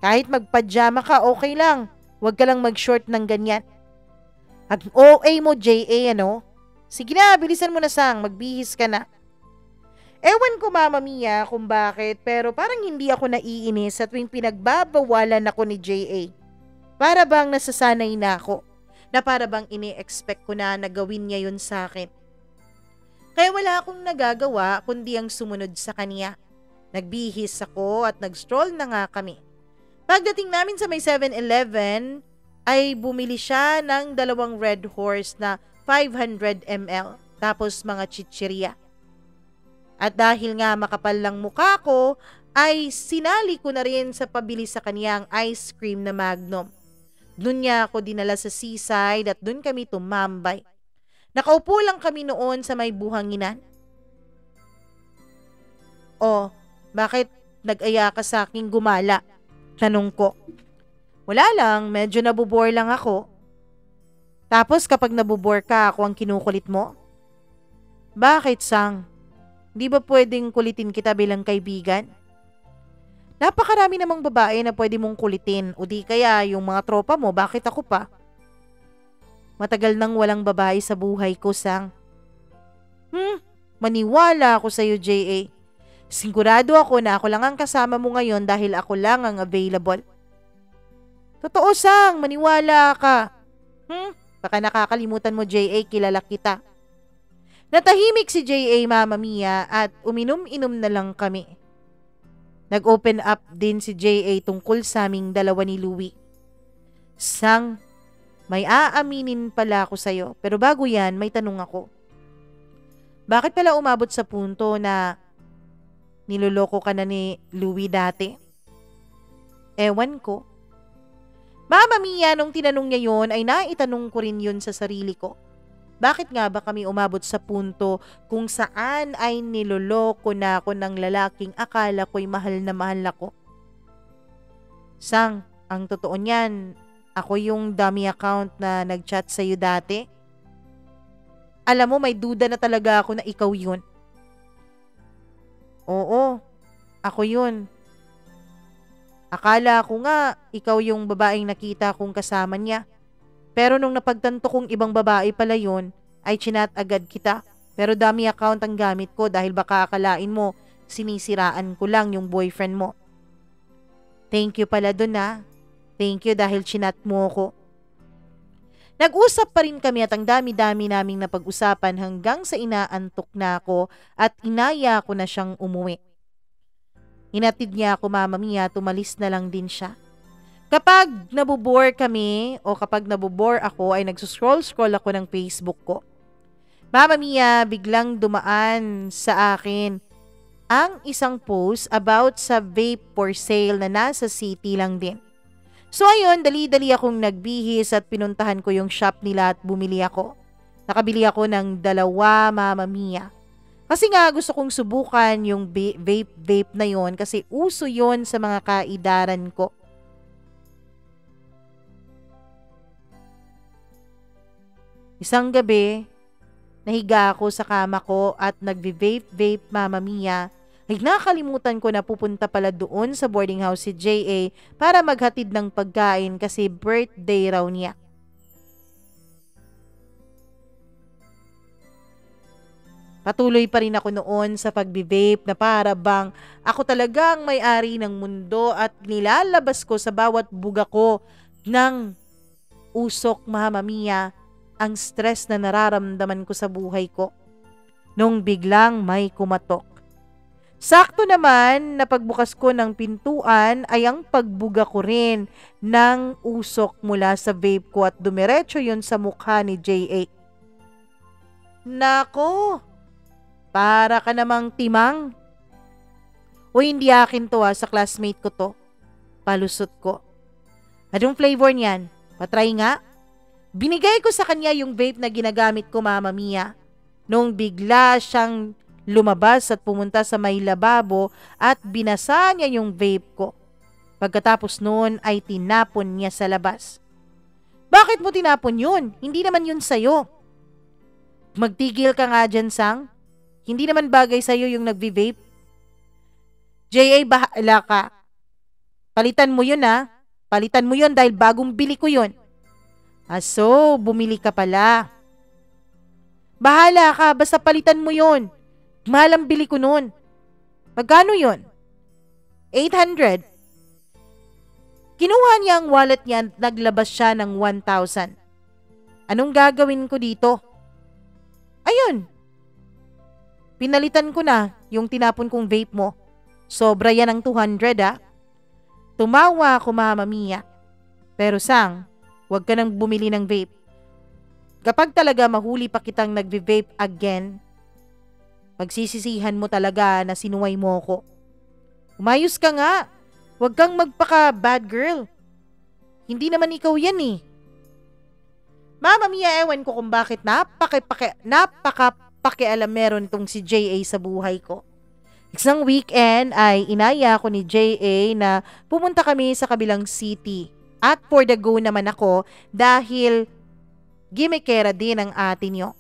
Kahit magpajama ka, okay lang. Huwag ka lang mag-short ng ganyan. At OA mo, J.A., ano? Sige na, bilisan mo na, Sang. Magbihis ka na. Ewan ko, Mama Mia, kung bakit, pero parang hindi ako naiinis at tuwing pinagbabawalan ako ni J.A. Para bang nasasanay na ako, na para bang ini-expect ko na gawin niya yun sa akin. Kaya wala akong nagagawa kundi ang sumunod sa kanya. Nagbihis ako at nag-stroll na nga kami. Pagdating namin sa may 7-Eleven, ay bumili siya ng 2 Red Horse na 500 ml, tapos mga chichirya. At dahil nga makapal lang mukha ko, ay sinali ko na rin sa pabili sa kanyang ice cream na Magnum. Doon niya ako dinala sa seaside at doon kami tumambay. Nakaupo lang kami noon sa may buhanginan. Oh, bakit nag-aya ka sa aking gumala? Tanong ko. Wala lang, medyo nabubore lang ako. Tapos kapag nabubore ka, ako ang kinukulit mo? Bakit, Sang? Di ba pwedeng kulitin kita bilang kaibigan? Napakarami namang babae na pwede mong kulitin o di kaya yung mga tropa mo, bakit ako pa? Matagal nang walang babae sa buhay ko, Sang. Maniwala ako sa'yo, J.A. Sigurado ako na ako lang ang kasama mo ngayon dahil ako lang ang available. Totoo, Sang. Maniwala ka. Baka nakakalimutan mo, J.A. Kilala kita. Natahimik si J.A. Mama Mia at uminom-inom na lang kami. Nag-open up din si J.A. tungkol sa aming dalawa ni Louie. Sang, may aaminin pala ako sa'yo pero bago yan may tanong ako. Bakit pala umabot sa punto na niloloko ka na ni Louie dati? Ewan ko. Mama Mia, nung tinanong niya yon ay naitanong ko rin yun sa sarili ko. Bakit nga ba kami umabot sa punto kung saan ay niloloko na ako ng lalaking akala ko'y mahal na mahal ako? Sang, ang totoo niyan, ako yung dummy account na nag-chat sa'yo dati. Alam mo, may duda na talaga ako na ikaw yun. Oo, ako yun. Akala ko nga, ikaw yung babaeng nakita kong kasama niya. Pero nung napagtanto kong ibang babae pala yun, ay chinat agad kita. Pero dummy account ang gamit ko dahil baka akalain mo, sinisiraan ko lang yung boyfriend mo. Thank you pala dun ha. Thank you dahil chinat mo ko. Nag-usap pa rin kami at ang dami-dami naming napag-usapan hanggang sa inaantok na ako at inaya ko na siyang umuwi. Hinatid niya ako, Mama Mia, tumalis na lang din siya. Kapag nabobore kami o kapag nabobore ako ay nagsuscroll-scroll ako ng Facebook ko. Mama Mia, biglang dumaan sa akin ang isang post about sa vape for sale na nasa city lang din. So ayun, dali-dali akong nagbihis at pinuntahan ko yung shop nila at bumili ako. Nakabili ako ng 2, Mama Mia. Kasi nga gusto kong subukan yung vape na yon kasi uso yon sa mga kaidaran ko. Isang gabi, nahiga ako sa kama ko at nagbe-vape Mama Mia. Ay nakalimutan ko na pupunta pala doon sa boarding house si JA para maghatid ng pagkain kasi birthday raw niya. Patuloy pa rin ako noon sa pagbe-vape na para bang ako talagang may-ari ng mundo at nilalabas ko sa bawat buga ko ng usok Mama Mia ang stress na nararamdaman ko sa buhay ko. Nung biglang may kumatok. Sakto naman na pagbukas ko ng pintuan ay ang pagbuga ko rin ng usok mula sa vape ko at dumiretso yun sa mukha ni JA. Nako! Para ka namang timang. O hindi akin to sa classmate ko to. Palusot ko. Anong flavor niyan? Patry nga. Binigay ko sa kanya yung vape na ginagamit ko Mama Mia. Nung bigla siyang lumabas at pumunta sa may lababo at binasa niya yung vape ko. Pagkatapos noon ay tinapon niya sa labas. Bakit mo tinapon yun? Hindi naman yun sayo. Magtigil ka nga dyan, Sang. Hindi naman bagay sa'yo yung nagvi-vape. JA, bahala ka. Palitan mo yun Palitan mo yun dahil bagong bili ko yun. So, bumili ka pala. Bahala ka, basta palitan mo yun. Mahal ang bili ko nun. Magkano yun? 800. Kinuha niya ang wallet niya at naglabas siya ng 1,000. Anong gagawin ko dito? Ayun. Pinalitan ko na yung tinapon kong vape mo. Sobra yan ng 200 Tumawa ako Mama Mia. Pero Sang, huwag ka nang bumili ng vape. Kapag talaga mahuli pa kitang nagve-vape again, pagsisisihan mo talaga na sinuway mo ko. Umayos ka nga. Huwag kang magpaka-bad girl. Hindi naman ikaw yan Mama Mia, ewan ko kung bakit napaka-pakialam meron tong si JA sa buhay ko. Isang weekend ay inaya ko ni JA na pumunta kami sa kabilang city. At for the go naman ako dahil gimikera din ang ate nyo.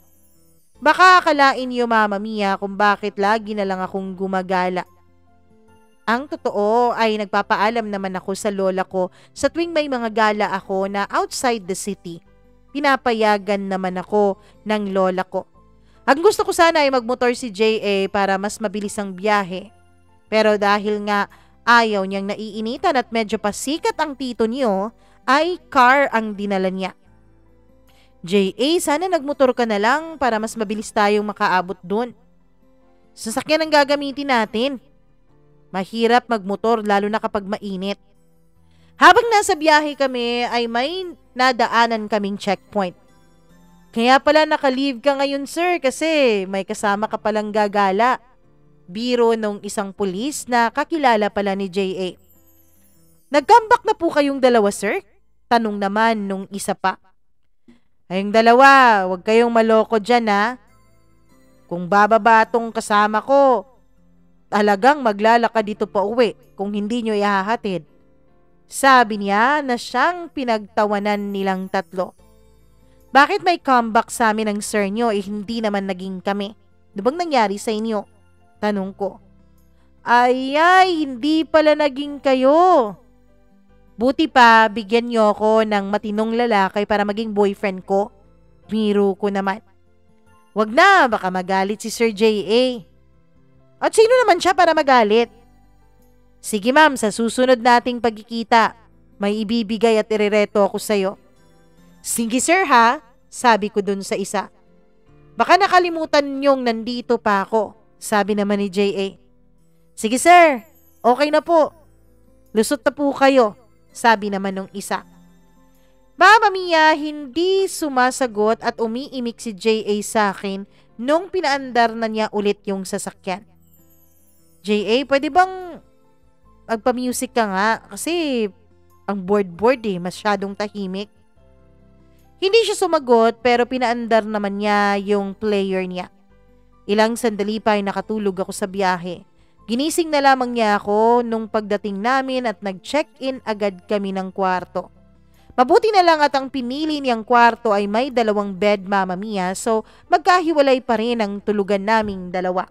Baka akalain nyo Mama Mia kung bakit lagi na lang akong gumagala. Ang totoo ay nagpapaalam naman ako sa lola ko sa tuwing may mga gala ako na outside the city. Pinapayagan naman ako ng lola ko. Ang gusto ko sana ay magmotor si JA para mas mabilis ang biyahe. Pero dahil nga ayaw niyang naiinitan at medyo pasikat ang tito niyo, ay car ang dinala niya. JA, sana nagmotor ka na lang para mas mabilis tayong makaabot dun. Sasakyan ang gagamitin natin. Mahirap magmotor lalo na kapag mainit. Habang nasa biyahe kami ay may nadaanan kaming checkpoint. Kaya pala naka-leave ka ngayon sir kasi may kasama ka palang gagala. Biro nung isang pulis na kakilala pala ni JA. Nag-comeback na po kayong dalawa sir? Tanong naman nung isa pa. Ayong dalawa, huwag kayong maloko dyan Kung bababa tong kasama ko, talagang maglalakad dito pa uwi kung hindi nyo ihahatid. Sabi niya na siyang pinagtawanan nilang tatlo. Bakit may comeback sa amin ng sir nyo hindi naman naging kami? Ano bang nangyari sa inyo? Tanong ko. Ay, hindi pala naging kayo. Buti pa, bigyan nyo ako ng matinong lalaki para maging boyfriend ko. Biro ko naman. Wag na, baka magalit si Sir J.A. At sino naman siya para magalit? Sige ma'am, sa susunod nating pagkikita, may ibibigay at irereto ako sa'yo. Sige sir sabi ko dun sa isa. Baka nakalimutan niyong nandito pa ako, sabi naman ni J.A. Sige sir, okay na po. Lusot na po kayo, sabi naman nung isa. Mama Mia, hindi sumasagot at umiimik si J.A. sa akin nung pinaandar na niya ulit yung sasakyan. J.A., pwede bang magpa-music ka nga kasi ang board masyadong tahimik. Hindi siya sumagot pero pinaandar naman niya yung player niya. Ilang sandali pa ay nakatulog ako sa biyahe. Ginising na lamang niya ako nung pagdating namin at nag-check-in agad kami ng kwarto. Mabuti na lang at ang pinili niyang kwarto ay may 2 bed, Mama Mia, so magkahiwalay pa rin ang tulugan naming dalawa.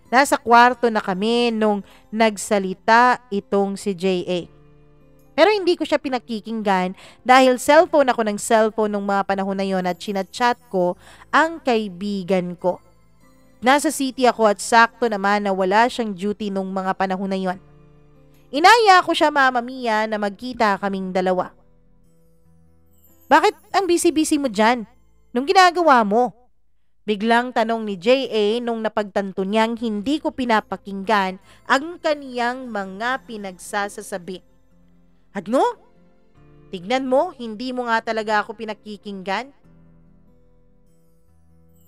Nasa kwarto na kami nung nagsalita itong si J.A. Pero hindi ko siya pinakikinggan dahil cellphone ako ng cellphone nung mga panahon na yon at chinat-chat ko ang kaibigan ko. Nasa city ako at sakto naman na wala siyang duty nung mga panahon na yon. Inaya ko siya, Mama Mia, na magkita kaming dalawa. Bakit ang busy-busy mo dyan? Nung ginagawa mo? Biglang tanong ni J.A. nung napagtanto niyang hindi ko pinapakinggan ang kaniyang mga pinagsasasabi. Ano? Tignan mo, hindi mo nga talaga ako pinakikinggan.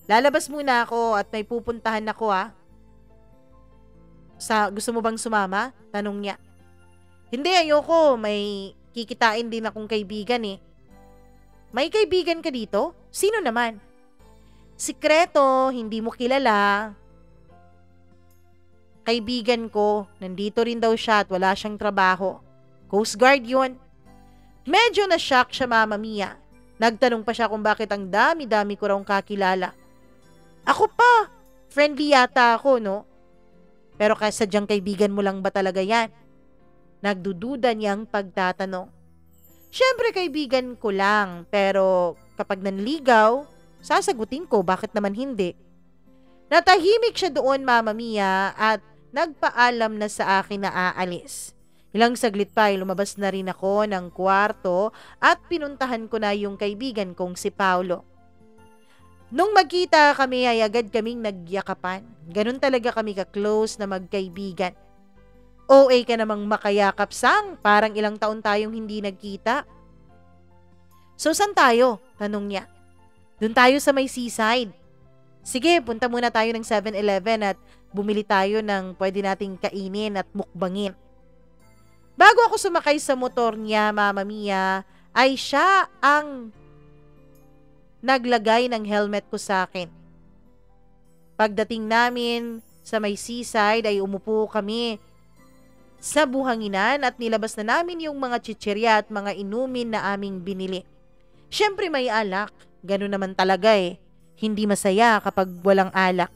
Lalabas muna ako at may pupuntahan ako Gusto mo bang sumama? Tanong niya. Hindi, ayoko. May kikitain din akong kaibigan eh. May kaibigan ka dito? Sino naman? Sikreto, hindi mo kilala. Kaibigan ko, nandito rin daw siya at wala siyang trabaho. Coast Guard yun. Medyo na-shock siya, Mama Mia. Nagtanong pa siya kung bakit ang dami-dami ko raw kakilala. Ako pa, friendly yata ako, no? Pero sadyang kaibigan mo lang ba talaga yan? Nagdududa niyang pagtatanong. Siyempre kaibigan ko lang, pero kapag nanligaw, sasagutin ko, bakit naman hindi? Natahimik siya doon, Mama Mia, at nagpaalam na sa akin na aalis. Ilang saglit pa ay lumabas na rin ako ng kwarto at pinuntahan ko na yung kaibigan kong si Paulo. Nung magkita kami ay agad kaming nagyakapan. Ganun talaga kami ka-close na magkaibigan. OA ka namang makayakap, Sang. Parang ilang taon tayong hindi nagkita. So, saan tayo? Tanong niya. Doon tayo sa may seaside. Sige, punta muna tayo ng 7-Eleven at bumili tayo ng pwede nating kainin at mukbangin. Bago ako sumakay sa motor niya, Mama Mia, ay siya ang naglagay ng helmet ko sa akin. Pagdating namin sa may seaside ay umupo kami sa buhanginan at nilabas na namin yung mga chichirya at mga inumin na aming binili. Siyempre may alak, ganun naman talaga eh. Hindi masaya kapag walang alak.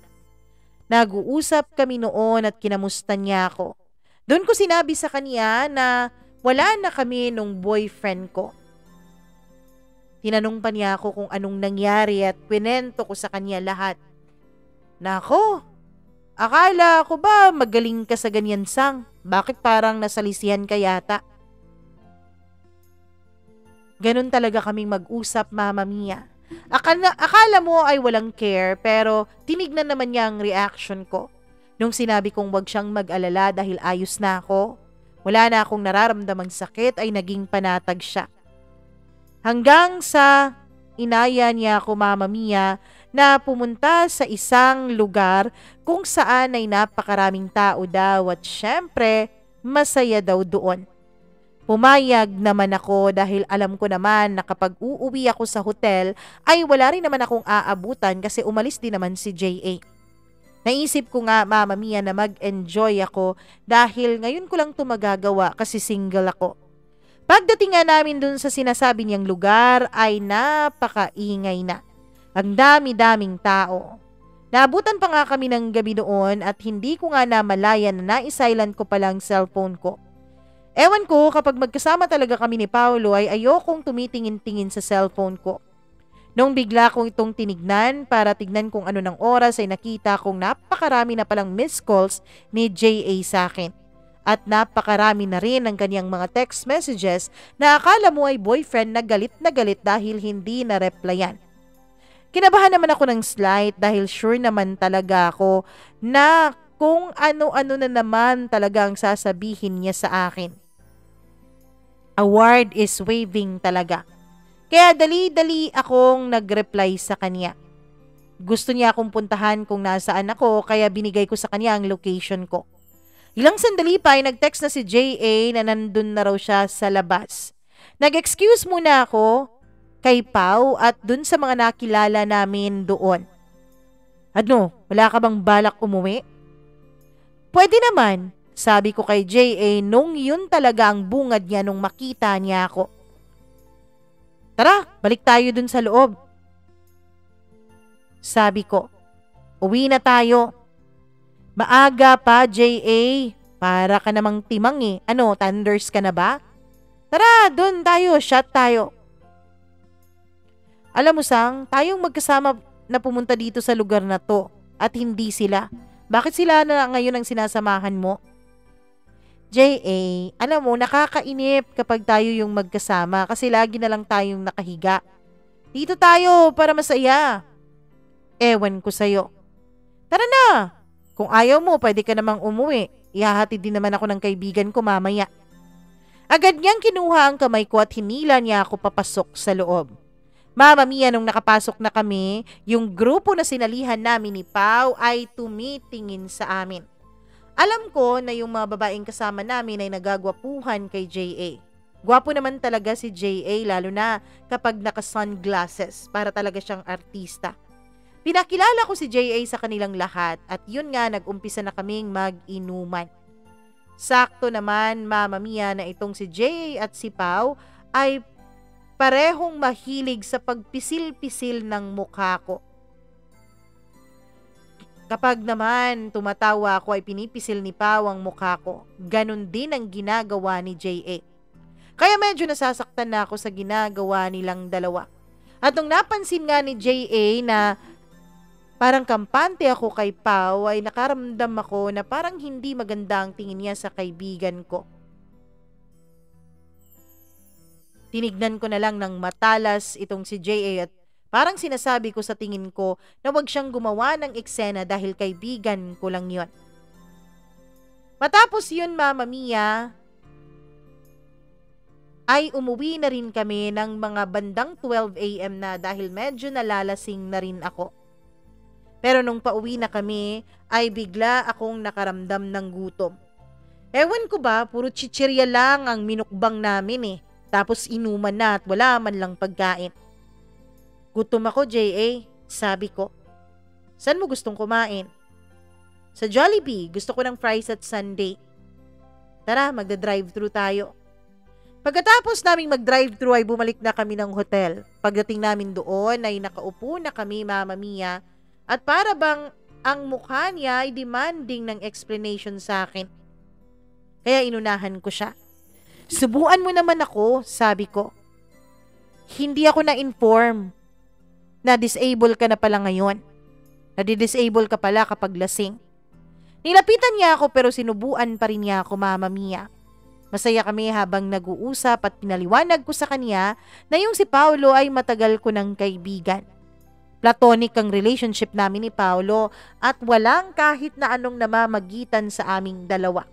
Nag-uusap kami noon at kinamusta niya ako. Doon ko sinabi sa kanya na wala na kami nung boyfriend ko. Tinanong pa niya ako kung anong nangyari at kwento ko sa kanya lahat. Nako, akala ko ba magaling ka sa ganyan, Sang? Bakit parang nasalisihan ka yata? Ganun talaga kaming mag-usap, Mama Mia. Akala mo ay walang care pero tinignan naman niya ang reaction ko. Nung sinabi kong wag siyang mag-alala dahil ayos na ako, wala na akong nararamdamang sakit ay naging panatag siya. Hanggang sa inaya niya ako, Mama Mia, na pumunta sa isang lugar kung saan ay napakaraming tao daw at syempre masaya daw doon. Pumayag naman ako dahil alam ko naman na kapag uuwi ako sa hotel ay wala rin naman akong aabutan kasi umalis din naman si J.A. Naisip ko nga, Mama Mia, na mag-enjoy ako dahil ngayon ko lang ito magagawa kasi single ako. Pagdating nga namin dun sa sinasabi niyang lugar ay napakaingay na. Ang dami-daming tao. Naabutan pa nga kami ng gabi noon at hindi ko nga namalayan na naisilent ko palang cellphone ko. Ewan ko, kapag magkasama talaga kami ni Paulo ay ayokong tumitingin-tingin sa cellphone ko. Nung bigla kong itong tinignan para tignan kung ano ng oras ay nakita kong napakarami na palang missed calls ni J.A. sa akin. At napakarami na rin ang kanyang mga text messages na akala mo ay boyfriend na galit dahil hindi na-replyan. Kinabahan naman ako ng slight dahil sure naman talaga ako na kung ano-ano na naman talaga ang sasabihin niya sa akin. Award is waving talaga. Kaya dali-dali akong nag-reply sa kanya. Gusto niya akong puntahan kung nasaan ako kaya binigay ko sa kanya ang location ko. Ilang sandali pa ay nag-text na si J.A. na nandun na raw siya sa labas. Nag-excuse muna ako kay Pau at dun sa mga nakilala namin doon. Ano, wala ka bang balak umuwi? Pwede naman, sabi ko kay JA nung yun talaga ang bungad niya nung makita niya ako. Tara, balik tayo dun sa loob. Sabi ko, uwi na tayo. Maaga pa, JA. Para ka namang timang eh. Ano, thunders ka na ba? Tara, dun tayo, shot tayo. Alam mo Sang, tayong magkasama na pumunta dito sa lugar na to at hindi sila. Bakit sila na ngayon ang sinasamahan mo? JA, alam mo, nakakainip kapag tayo yung magkasama kasi lagi na lang tayong nakahiga. Dito tayo para masaya. Ewan ko sa'yo. Tara na! Kung ayaw mo, pwede ka namang umuwi. Ihahatid din naman ako ng kaibigan ko mamaya. Agad niyang kinuha ang kamay ko at hinila niya ako papasok sa loob. Mama mia, nung nakapasok na kami, yung grupo na sinalihan namin ni Pau ay tumitingin sa amin. Alam ko na yung mga babaeng kasama namin ay nagagwapuhan kay JA. Gwapo naman talaga si JA lalo na kapag naka-sunglasses para talaga siyang artista. Pinakilala ko si JA sa kanilang lahat at yun nga nag-umpisa na kaming mag-inuman. Sakto naman Mama Mia na itong si JA at si Pau ay parehong mahilig sa pagpisil-pisil ng mukha ko. Kapag naman tumatawa ako ay pinipisil ni Pau ang mukha ko. Ganon din ang ginagawa ni JA. Kaya medyo nasasaktan na ako sa ginagawa nilang dalawa. At nung napansin nga ni JA na parang kampante ako kay Pau ay nakaramdam ako na parang hindi maganda ang tingin niya sa kaibigan ko. Tinignan ko na lang ng matalas itong si JA at parang sinasabi ko sa tingin ko na wag siyang gumawa ng eksena dahil kaibigan ko lang yon. Matapos yun Mama Mia, ay umuwi na rin kami ng mga bandang 12 AM na dahil medyo nalalasing na rin ako. Pero nung pauwi na kami ay bigla akong nakaramdam ng gutom. Ewan ko ba, puro chichirya lang ang minukbang namin eh. Tapos inuman na at wala man lang pagkain. Gutom ako, JA, sabi ko. Saan mo gustong kumain? Sa Jollibee, gusto ko ng fries at sundae. Tara, magda-drive-thru tayo. Pagkatapos naming mag-drive-thru ay bumalik na kami ng hotel. Pagdating namin doon ay nakaupo na kami Mama Mia at para bang ang mukha niya ay demanding ng explanation sa akin. Kaya inunahan ko siya. Subuan mo naman ako, sabi ko. Hindi ako na-inform na disable ka na pala ngayon. Nadi-disable ka pala kapag lasing. Nilapitan niya ako pero sinubuan pa rin niya ako Mama Mia. Masaya kami habang nag-uusap at pinaliwanag ko sa kanya na yung si Paolo ay matagal ko ng kaibigan. Platonic ang relationship namin ni Paolo at walang kahit na anong namamagitan sa aming dalawa.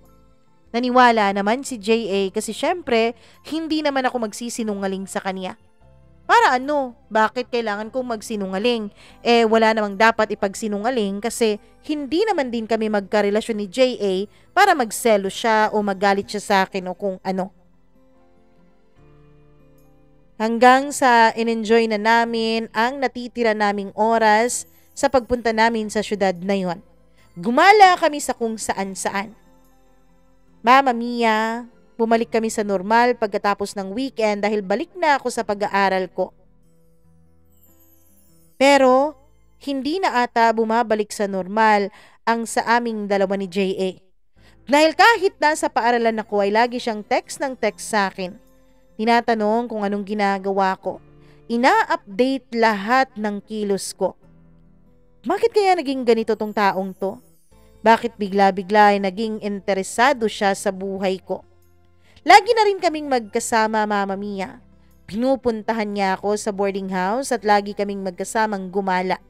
Naniwala naman si JA kasi syempre hindi naman ako magsisinungaling sa kanya. Para ano? Bakit kailangan kong magsinungaling? Wala namang dapat ipagsinungaling kasi hindi naman din kami magkarelasyon ni JA para magselo siya o magalit siya sa akin o kung ano. Hanggang sa in-enjoy na namin ang natitira naming oras sa pagpunta namin sa syudad na yon. Gumala kami sa kung saan-saan. Mama Mia, bumalik kami sa normal pagkatapos ng weekend dahil balik na ako sa pag-aaral ko. Pero, hindi na ata bumabalik sa normal ang sa aming dalawa ni JA. Dahil kahit nasa paaralan ako ay lagi siyang text ng text sa akin. Tinatanong kung anong ginagawa ko. Ina-update lahat ng kilos ko. Bakit kaya naging ganito tong taong to? Bakit bigla-bigla ay naging interesado siya sa buhay ko? Lagi na rin kaming magkasama Mama Mia. Pinupuntahan niya ako sa boarding house at lagi kaming magkasamang gumala.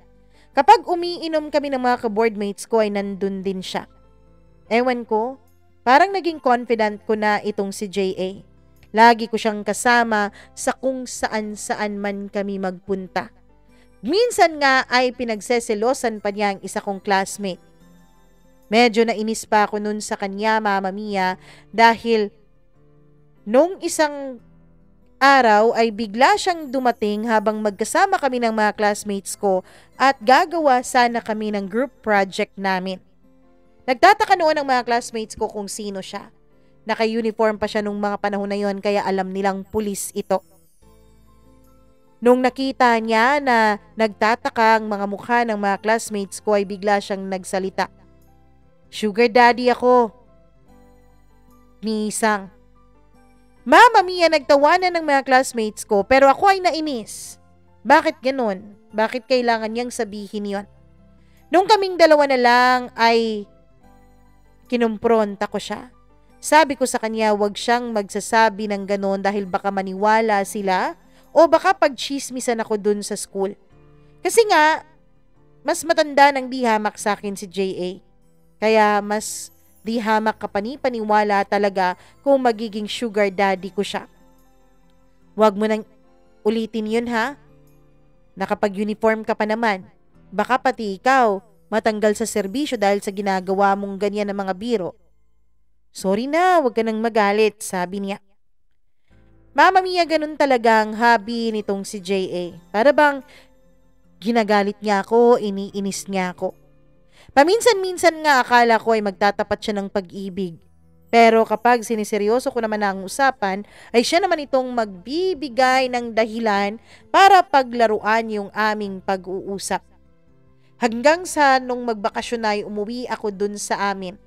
Kapag umiinom kami ng mga ka-boardmates ko ay nandun din siya. Ewan ko, parang naging confident ko na itong si JA. Lagi ko siyang kasama sa kung saan-saan man kami magpunta. Minsan nga ay pinagseselosan pa niya ang isa kong classmate. Medyo nainis pa ako nun sa kanya Mama Mia dahil nung isang araw ay bigla siyang dumating habang magkasama kami ng mga classmates ko at gagawa sana kami ng group project namin. Nagtataka noon ang mga classmates ko kung sino siya. Naka-uniform pa siya nung mga panahon na yon kaya alam nilang pulis ito. Nung nakita niya na nagtataka ang mga mukha ng mga classmates ko ay bigla siyang nagsalita. Sugar daddy ako. Ni Isang. Mama Mia, nagtawanan ng mga classmates ko pero ako ay nainis. Bakit ganun? Bakit kailangan niyang sabihin yon? Nung kaming dalawa na lang ay kinumpronta ko siya. Sabi ko sa kanya wag siyang magsasabi ng ganon dahil baka maniwala sila o baka pagchismisan ako dun sa school. Kasi nga, mas matanda ng di hamak sa akin si J.A. Kaya mas di hamak kapani-paniwala talaga kung magiging sugar daddy ko siya. Huwag mo nang ulitin yun ha. Nakapag-uniform ka pa naman. Baka pati ikaw matanggal sa serbisyo dahil sa ginagawa mong ganyan ng mga biro. Sorry na, huwag ka nang magalit, sabi niya. Mama Mia, ganun talaga ang hobby nitong si J.A. Para bang ginagalit niya ako, iniinis niya ako. Paminsan-minsan nga akala ko ay magtatapat siya ng pag-ibig. Pero kapag siniseryoso ko naman ang usapan, ay siya naman itong magbibigay ng dahilan para paglaruan yung aming pag-uusap. Hanggang sa nung magbakasyon ay umuwi ako dun sa amin.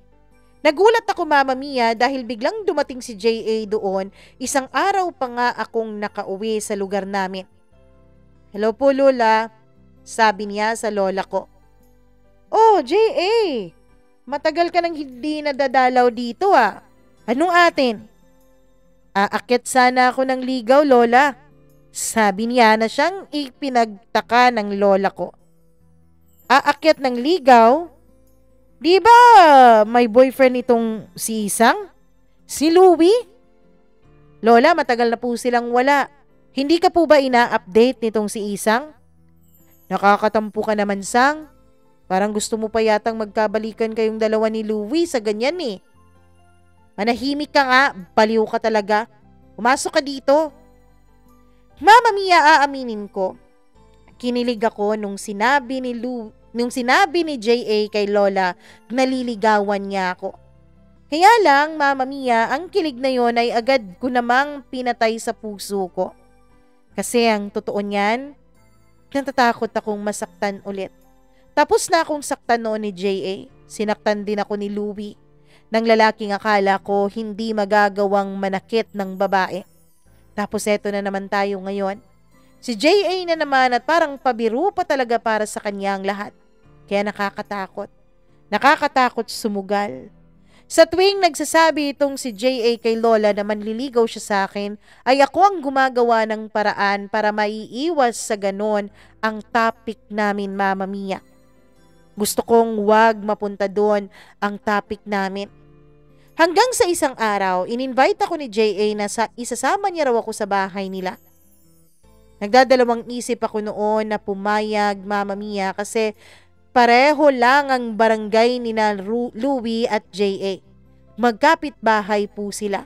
Nagulat ako Mama Mia dahil biglang dumating si J.A. doon, isang araw pa nga akong nakauwi sa lugar namin. Hello po Lola, sabi niya sa lola ko. Oh, J.A. Matagal ka nang hindi nadadalaw dito ah. Anong atin? Aakyat sana ako ng ligaw, Lola. Sabi niya na siyang ipinagtaka ng lola ko. Aakyat ng ligaw? Di ba may boyfriend itong si Isang? Si Louie? Lola, matagal na po silang wala. Hindi ka po ba ina-update nitong si Isang? Nakakatampo ka naman, Sang. Parang gusto mo pa yatang magkabalikan kayong dalawa ni Louie sa ganyan eh. Manahimik ka nga, baliw ka talaga. Pumasok ka dito. Mama Mia, aaminin ko. Kinilig ako nung sinabi ni J.A. kay Lola, naliligawan niya ako. Kaya lang, Mama Mia, ang kilig na yon ay agad ko namang pinatay sa puso ko. Kasi ang totoo niyan, natatakot akong masaktan ulit. Tapos na akong saktan noon ni J.A. Sinaktan din ako ni Louie. Nang lalaking akala ko hindi magagawang manakit ng babae. Tapos eto na naman tayo ngayon. Si J.A. na naman at parang pabiro pa talaga para sa kanya ang lahat. Kaya nakakatakot. Nakakatakot sumugal. Sa tuwing nagsasabi itong si J.A. kay Lola na manliligaw siya sa akin, ay ako ang gumagawa ng paraan para maiiwas sa ganon ang topic namin, Mama Mia. Gusto kong wag mapunta doon ang topic namin. Hanggang sa isang araw, in-invite ako ni J.A. na isasama niya raw ako sa bahay nila. Nagdadalawang isip ako noon na pumayag, Mama Mia, kasi pareho lang ang barangay ni Louie at J.A. Magkapit bahay po sila.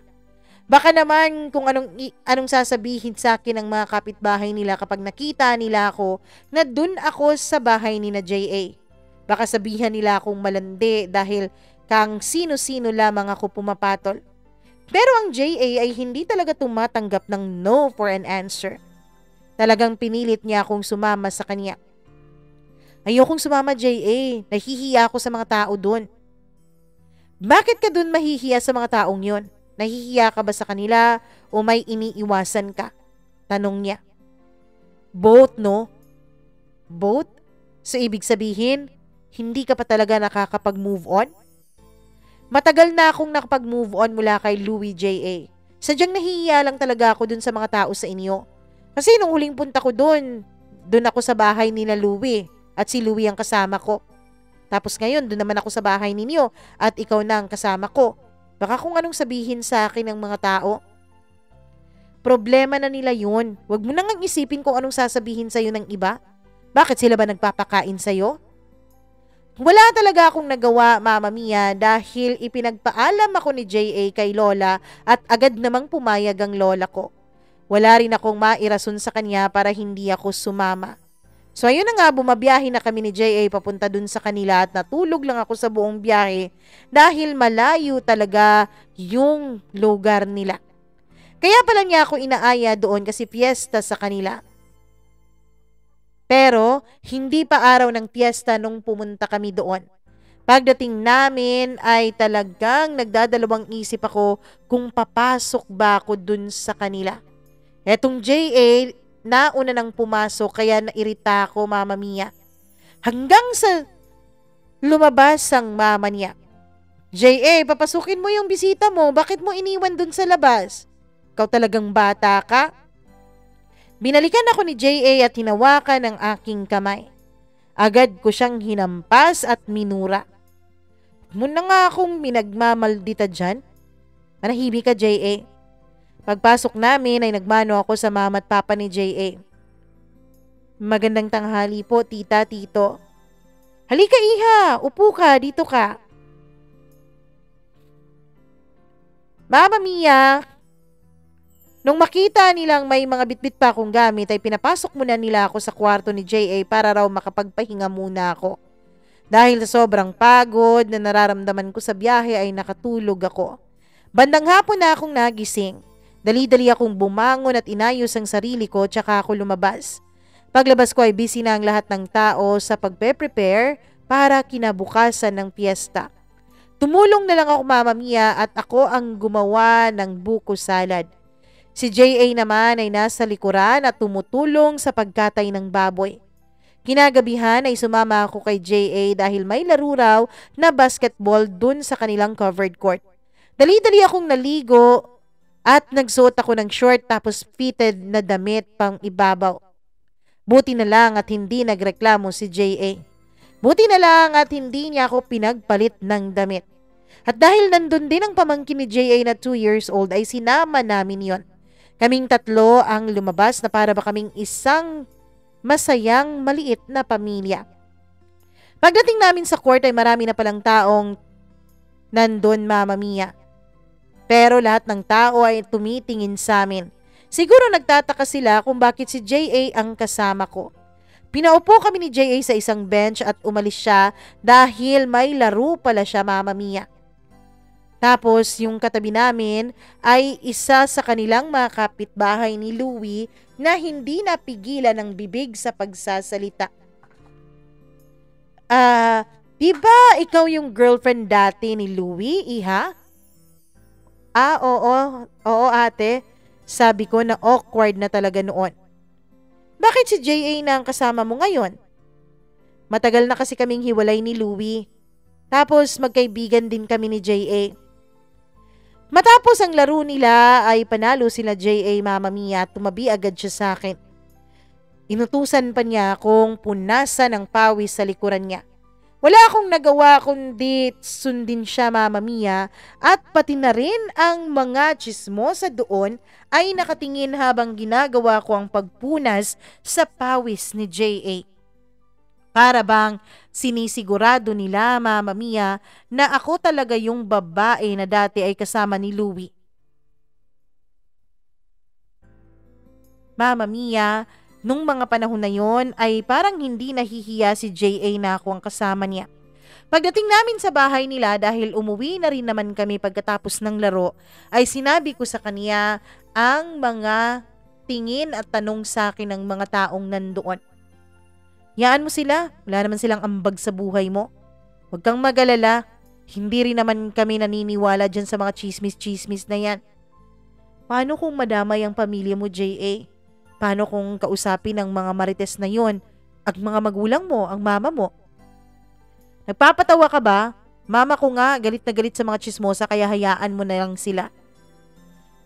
Baka naman kung anong sasabihin sa akin ng mga kapitbahay nila kapag nakita nila ako na dun ako sa bahay ni na J.A. Baka sabihan nila akong malandi dahil kang sino-sino lamang ako pumapatol. Pero ang J.A. ay hindi talaga tumatanggap ng no for an answer. Talagang pinilit niya akong sumama sa kanya. Ayokong sumama, J.A. Nahihiya ako sa mga tao doon. Bakit ka doon mahihiya sa mga taong yon? Nahihiya ka ba sa kanila o may iniiwasan ka? Tanong niya. Both, no? Both? So ibig sabihin, hindi ka pa talaga nakakapag-move on? Matagal na akong nakapag-move on mula kay Louie, J.A. Sadyang nahihiya lang talaga ako dun sa mga tao sa inyo. Kasi nung huling punta ko dun ako sa bahay ni na Louie at si Louie ang kasama ko. Tapos ngayon, dun naman ako sa bahay ninyo at ikaw na ang kasama ko. Baka kung anong sabihin sa akin ng mga tao. Problema na nila yun. Huwag mo nang isipin kung anong sasabihin sa'yo ng iba. Bakit sila ba nagpapakain sa'yo? Wala talaga akong nagawa, Mama Mia, dahil ipinagpaalam ako ni J.A. kay Lola at agad namang pumayag ang lola ko. Wala rin akong mairason sa kanya para hindi ako sumama. So ayun na nga, bumabiyahe na kami ni JA papunta dun sa kanila at natulog lang ako sa buong biyahe dahil malayo talaga yung lugar nila. Kaya pala niya ako inaaya doon kasi piyesta sa kanila. Pero hindi pa araw ng piyesta nung pumunta kami doon. Pagdating namin ay talagang nagdadalawang isip ako kung papasok ba ako dun sa kanila. Etong JA, nauna nang pumasok kaya nairita ako, Mama Mia. Hanggang sa lumabas ang mama niya. JA, papasukin mo yung bisita mo. Bakit mo iniwan dun sa labas? Ikaw talagang bata ka? Binalikan ako ni JA at hinawakan ang aking kamay. Agad ko siyang hinampas at minura. Muna nga akong minagmamaldita dyan. Manahimik ka, JA. Pagpasok namin ay nagmano ako sa mama at papa ni JA. Magandang tanghali po, tita, tito. Halika, iha. Upo ka, dito ka. Mama Mia, nung makita nilang may mga bitbit pa akong gamit ay pinapasok muna nila ako sa kwarto ni JA para raw makapagpahinga muna ako. Dahil sa sobrang pagod na nararamdaman ko sa biyahe ay nakatulog ako. Bandang hapon na akong nagising. Dali-dali akong bumangon at inayos ang sarili ko tsaka ako lumabas. Paglabas ko ay busy na ang lahat ng tao sa pagpe-prepare para kinabukasan ng piyesta. Tumulong na lang ako, Mama Mia, at ako ang gumawa ng buko salad. Si JA naman ay nasa likuran at tumutulong sa pagkatay ng baboy. Kinagabihan ay sumama ako kay JA dahil may laro raw na basketball dun sa kanilang covered court. Dali-dali akong naligo at nagsuot ako ng short tapos fitted na damit pang ibabaw. Buti na lang at hindi nagreklamo si JA. Buti na lang at hindi niya ako pinagpalit ng damit. At dahil nandun din ang pamangkin ni JA na 2 years old ay sinama namin yon. Kaming tatlo ang lumabas na para ba kaming isang masayang maliit na pamilya. Pagdating namin sa court ay marami na palang taong nandun, Mama Mia. Pero lahat ng tao ay tumitingin sa amin. Siguro nagtataka sila kung bakit si JA ang kasama ko. Pinaupo kami ni JA sa isang bench at umalis siya dahil may laro pala siya, Mama Mia. Tapos yung katabi namin ay isa sa kanilang mga kapitbahay ni Louie na hindi napigilan ng bibig sa pagsasalita. Diba ikaw yung girlfriend dati ni Louie, iha? Oo ate. Sabi ko na awkward na talaga noon. Bakit si JA na ang kasama mo ngayon? Matagal na kasi kaming hiwalay ni Louie. Tapos magkaibigan din kami ni JA. Matapos ang laro nila ay panalo sila JA, Mama Mia, at tumabi agad siya sa akin. Inutusan pa niya akong punasan ng pawis sa likuran niya. Wala akong nagawa kundi sundin siya, Mama Mia, at pati na rin ang mga tsismosa doon ay nakatingin habang ginagawa ko ang pagpunas sa pawis ni JA. Para bang sinisigurado nila, Mama Mia, na ako talaga yung babae na dati ay kasama ni Louie. Mama Mia, nung mga panahon na yon ay parang hindi nahihiya si JA na ako ang kasama niya. Pagdating namin sa bahay nila dahil umuwi na rin naman kami pagkatapos ng laro, ay sinabi ko sa kanya ang mga tingin at tanong sa akin ng mga taong nandoon. Yaan mo sila, wala naman silang ambag sa buhay mo. Huwag kang mag-alala, hindi rin naman kami naniniwala dyan sa mga chismis-chismis na yan. Paano kung madamay ang pamilya mo, JA? Paano kung kausapin ang mga marites na yon at mga magulang mo, ang mama mo? Nagpapatawa ka ba? Mama ko nga, galit na galit sa mga chismosa kaya hayaan mo na lang sila.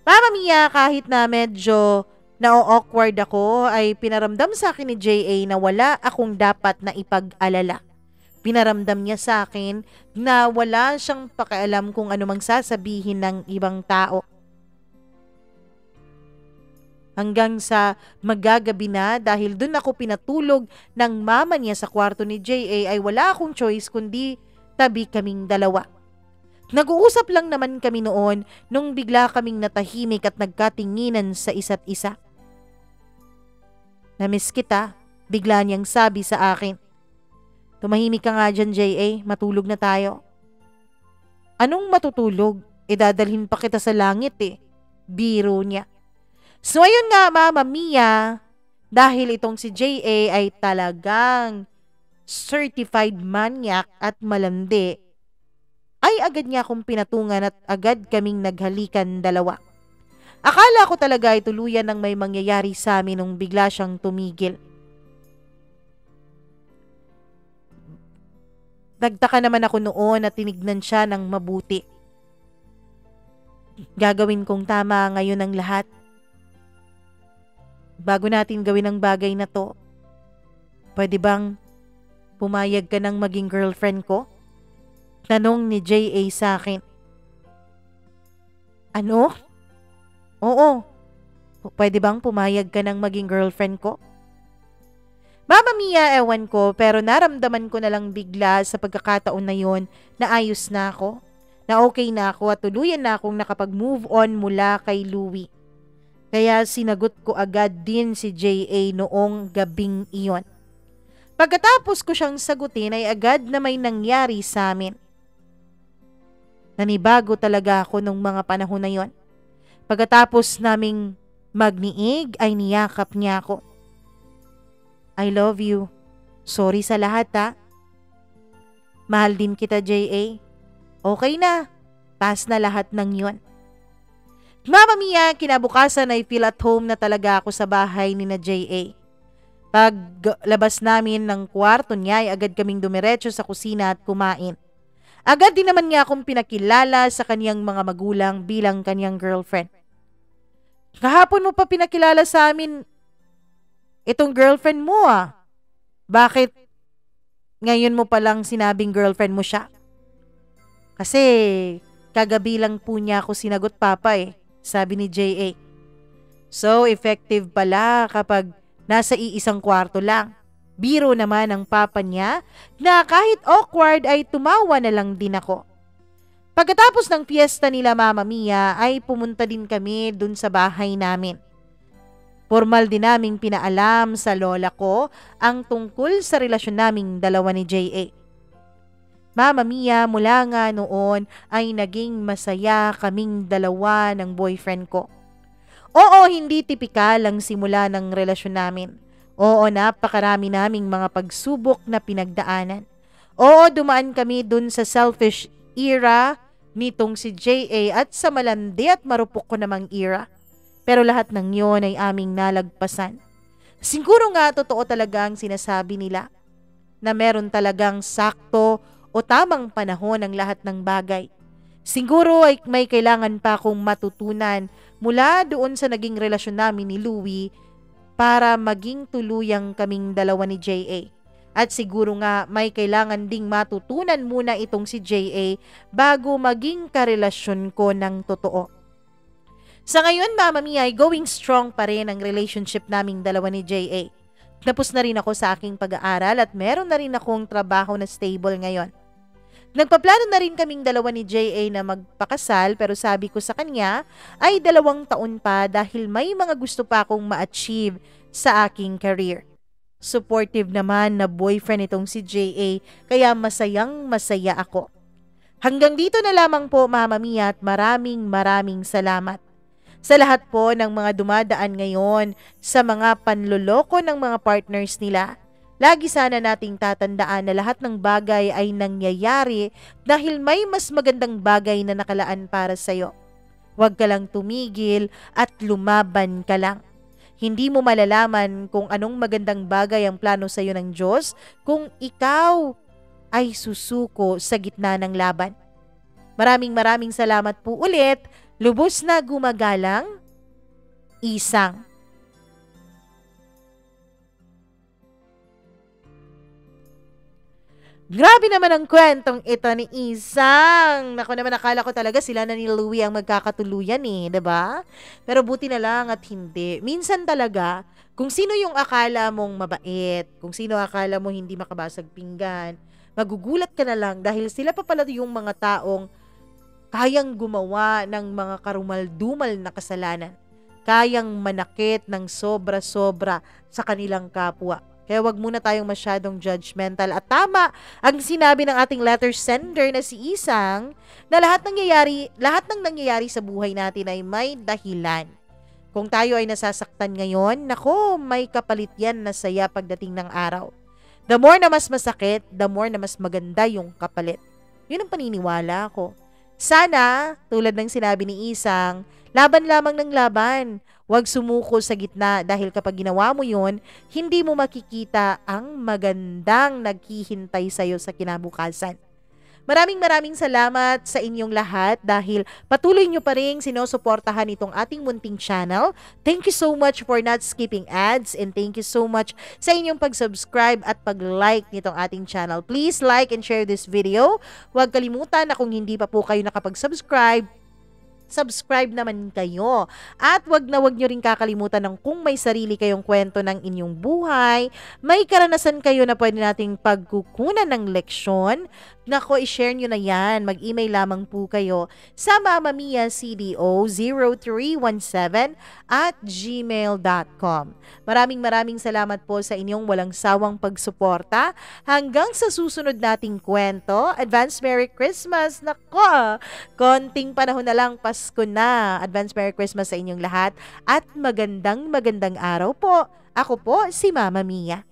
Mama Mia, kahit na medyo na-awkward ako ay pinaramdam sa akin ni JA na wala akong dapat na ipag-alala. Pinaramdam niya sa akin na wala siyang pakialam kung anumang sasabihin ng ibang tao. Hanggang sa magagabi na dahil dun ako pinatulog ng mama niya sa kwarto ni JA ay wala akong choice kundi tabi kaming dalawa. Nag-uusap lang naman kami noon nung bigla kaming natahimik at nagkatinginan sa isa't isa. "Namiss kita," bigla niyang sabi sa akin. "Tumahimik ka nga dyan, J.A. Matulog na tayo." "Anong matutulog? Dadalhin pa kita sa langit eh." Biro niya. So ayun nga, Mama Mia, dahil itong si J.A. ay talagang certified maniac at malandi, ay agad niya akong pinatungan at agad kaming naghalikan dalawa. Akala ko talaga ay tuluyan ng may mangyayari sa amin nung bigla siyang tumigil. Nagtaka naman ako noon at tinignan siya ng mabuti. Gagawin kong tama ngayon ang lahat. Bago natin gawin ang bagay na to, pwede bang pumayag ka ng maging girlfriend ko? Tanong ni J.A. sa akin. Ano? Oo. Pwede bang pumayag ka ng maging girlfriend ko? Mama Mia, ewan ko, pero naramdaman ko na lang bigla sa pagkakataon na yon na ayos na ako, na okay na ako at tuluyan na akong nakapag-move on mula kay Louie. Kaya sinagot ko agad din si J.A. noong gabing iyon. Pagkatapos ko siyang sagutin ay agad na may nangyari sa amin. Nanibago talaga ako nung mga panahon na yon. Pagkatapos naming magniig ay niyakap niya ako. "I love you. Sorry sa lahat ha. Mahal din kita, J.A. Okay na. Pass na lahat ng yon." Mama Mia, kinabukasan ay feel at home na talaga ako sa bahay ni na J.A. Paglabas namin ng kwarto niya ay agad kaming dumiretso sa kusina at kumain. Agad din naman niya akong pinakilala sa kanyang mga magulang bilang kanyang girlfriend. "Kahapon mo pa pinakilala sa amin itong girlfriend mo ah. Bakit ngayon mo palang sinabing girlfriend mo siya?" "Kasi kagabi lang po niya ako sinagot, Papa eh," sabi ni J.A. So effective pala kapag nasa iisang kwarto lang. Biro naman ang papa niya na kahit awkward ay tumawa na lang din ako. Pagkatapos ng fiesta nila Mama Mia ay pumunta din kami dun sa bahay namin. Formal din naming pinaalam sa lola ko ang tungkol sa relasyon naming dalawa ni J.A. Mama Mia, mula nga noon ay naging masaya kaming dalawa ng boyfriend ko. Oo, hindi tipikal ang simula ng relasyon namin. Oo, napakarami naming mga pagsubok na pinagdaanan. Oo, dumaan kami dun sa selfish era nitong si J.A. at sa malandi at marupok ko namang era. Pero lahat ng yon ay aming nalagpasan. Siguro nga totoo talaga ang sinasabi nila na meron talagang sakto o tamang panahon ang lahat ng bagay. Siguro ay may kailangan pa akong matutunan mula doon sa naging relasyon namin ni Louie para maging tuluyang kaming dalawa ni J.A. At siguro nga may kailangan ding matutunan muna itong si J.A. bago maging karelasyon ko ng totoo. Sa ngayon, Mama Mia, ay going strong pa rin ang relationship naming dalawa ni J.A. Tapos na rin ako sa aking pag-aaral at meron na rin akong trabaho na stable ngayon. Nagpaplano na rin kaming dalawa ni J.A. na magpakasal pero sabi ko sa kanya ay 2 taon pa dahil may mga gusto pa akong ma-achieve sa aking career. Supportive naman na boyfriend itong si J.A. kaya masayang masaya ako. Hanggang dito na lamang po Mama Mia at maraming salamat. Sa lahat po ng mga dumadaan ngayon sa mga panloloko ng mga partners nila. Lagi sana nating tatandaan na lahat ng bagay ay nangyayari dahil may mas magandang bagay na nakalaan para sa'yo. Huwag ka lang tumigil at lumaban ka lang. Hindi mo malalaman kung anong magandang bagay ang plano sa'yo ng Diyos kung ikaw ay susuko sa gitna ng laban. Maraming salamat po ulit. Lubos na gumagalang, Isang. Grabe naman ang kwentong ito ni Isang. Naku naman, akala ko talaga sila na ni Louie ang magkakatuluyan eh, 'di ba? Pero buti na lang at hindi. Minsan talaga, kung sino yung akala mong mabait, kung sino akala mo hindi makabasag pinggan, magugulat ka na lang dahil sila pa pala yung mga taong kayang gumawa ng mga karumal-dumal na kasalanan, kayang manakit ng sobra-sobra sa kanilang kapwa. Kaya wag muna tayong masyadong judgmental. At tama ang sinabi ng ating letter sender na si Isang na lahat ng nangyayari sa buhay natin ay may dahilan. Kung tayo ay nasasaktan ngayon, nako, may kapalit yan na saya pagdating ng araw. The more na mas masakit, the more na mas maganda yung kapalit. Yun ang paniniwala ko. Sana, tulad ng sinabi ni Isang, laban lamang ng laban. Huwag sumuko sa gitna dahil kapag ginawa mo yun, hindi mo makikita ang magandang naghihintay sa'yo sa kinabukasan. Maraming salamat sa inyong lahat dahil patuloy nyo pa rin sinusuportahan itong ating munting channel. Thank you so much for not skipping ads and thank you so much sa inyong pag-subscribe at pag-like nitong ating channel. Please like and share this video. Huwag kalimutan na kung hindi pa po kayo nakapag-subscribe, subscribe naman kayo. At wag nyo rin kakalimutan ng kung may sarili kayong kwento ng inyong buhay, may karanasan kayo na pwede nating pagkukunan ng leksyon, nako, i-share nyo na yan. Mag-email lamang po kayo sa mamamiyacdo0317@gmail.com. Maraming salamat po sa inyong walang sawang pagsuporta. Hanggang sa susunod nating kwento, Advance Merry Christmas. Nako, konting panahon na lang, Pasko na. Advance Merry Christmas sa inyong lahat at magandang araw po. Ako po si Mama Mia.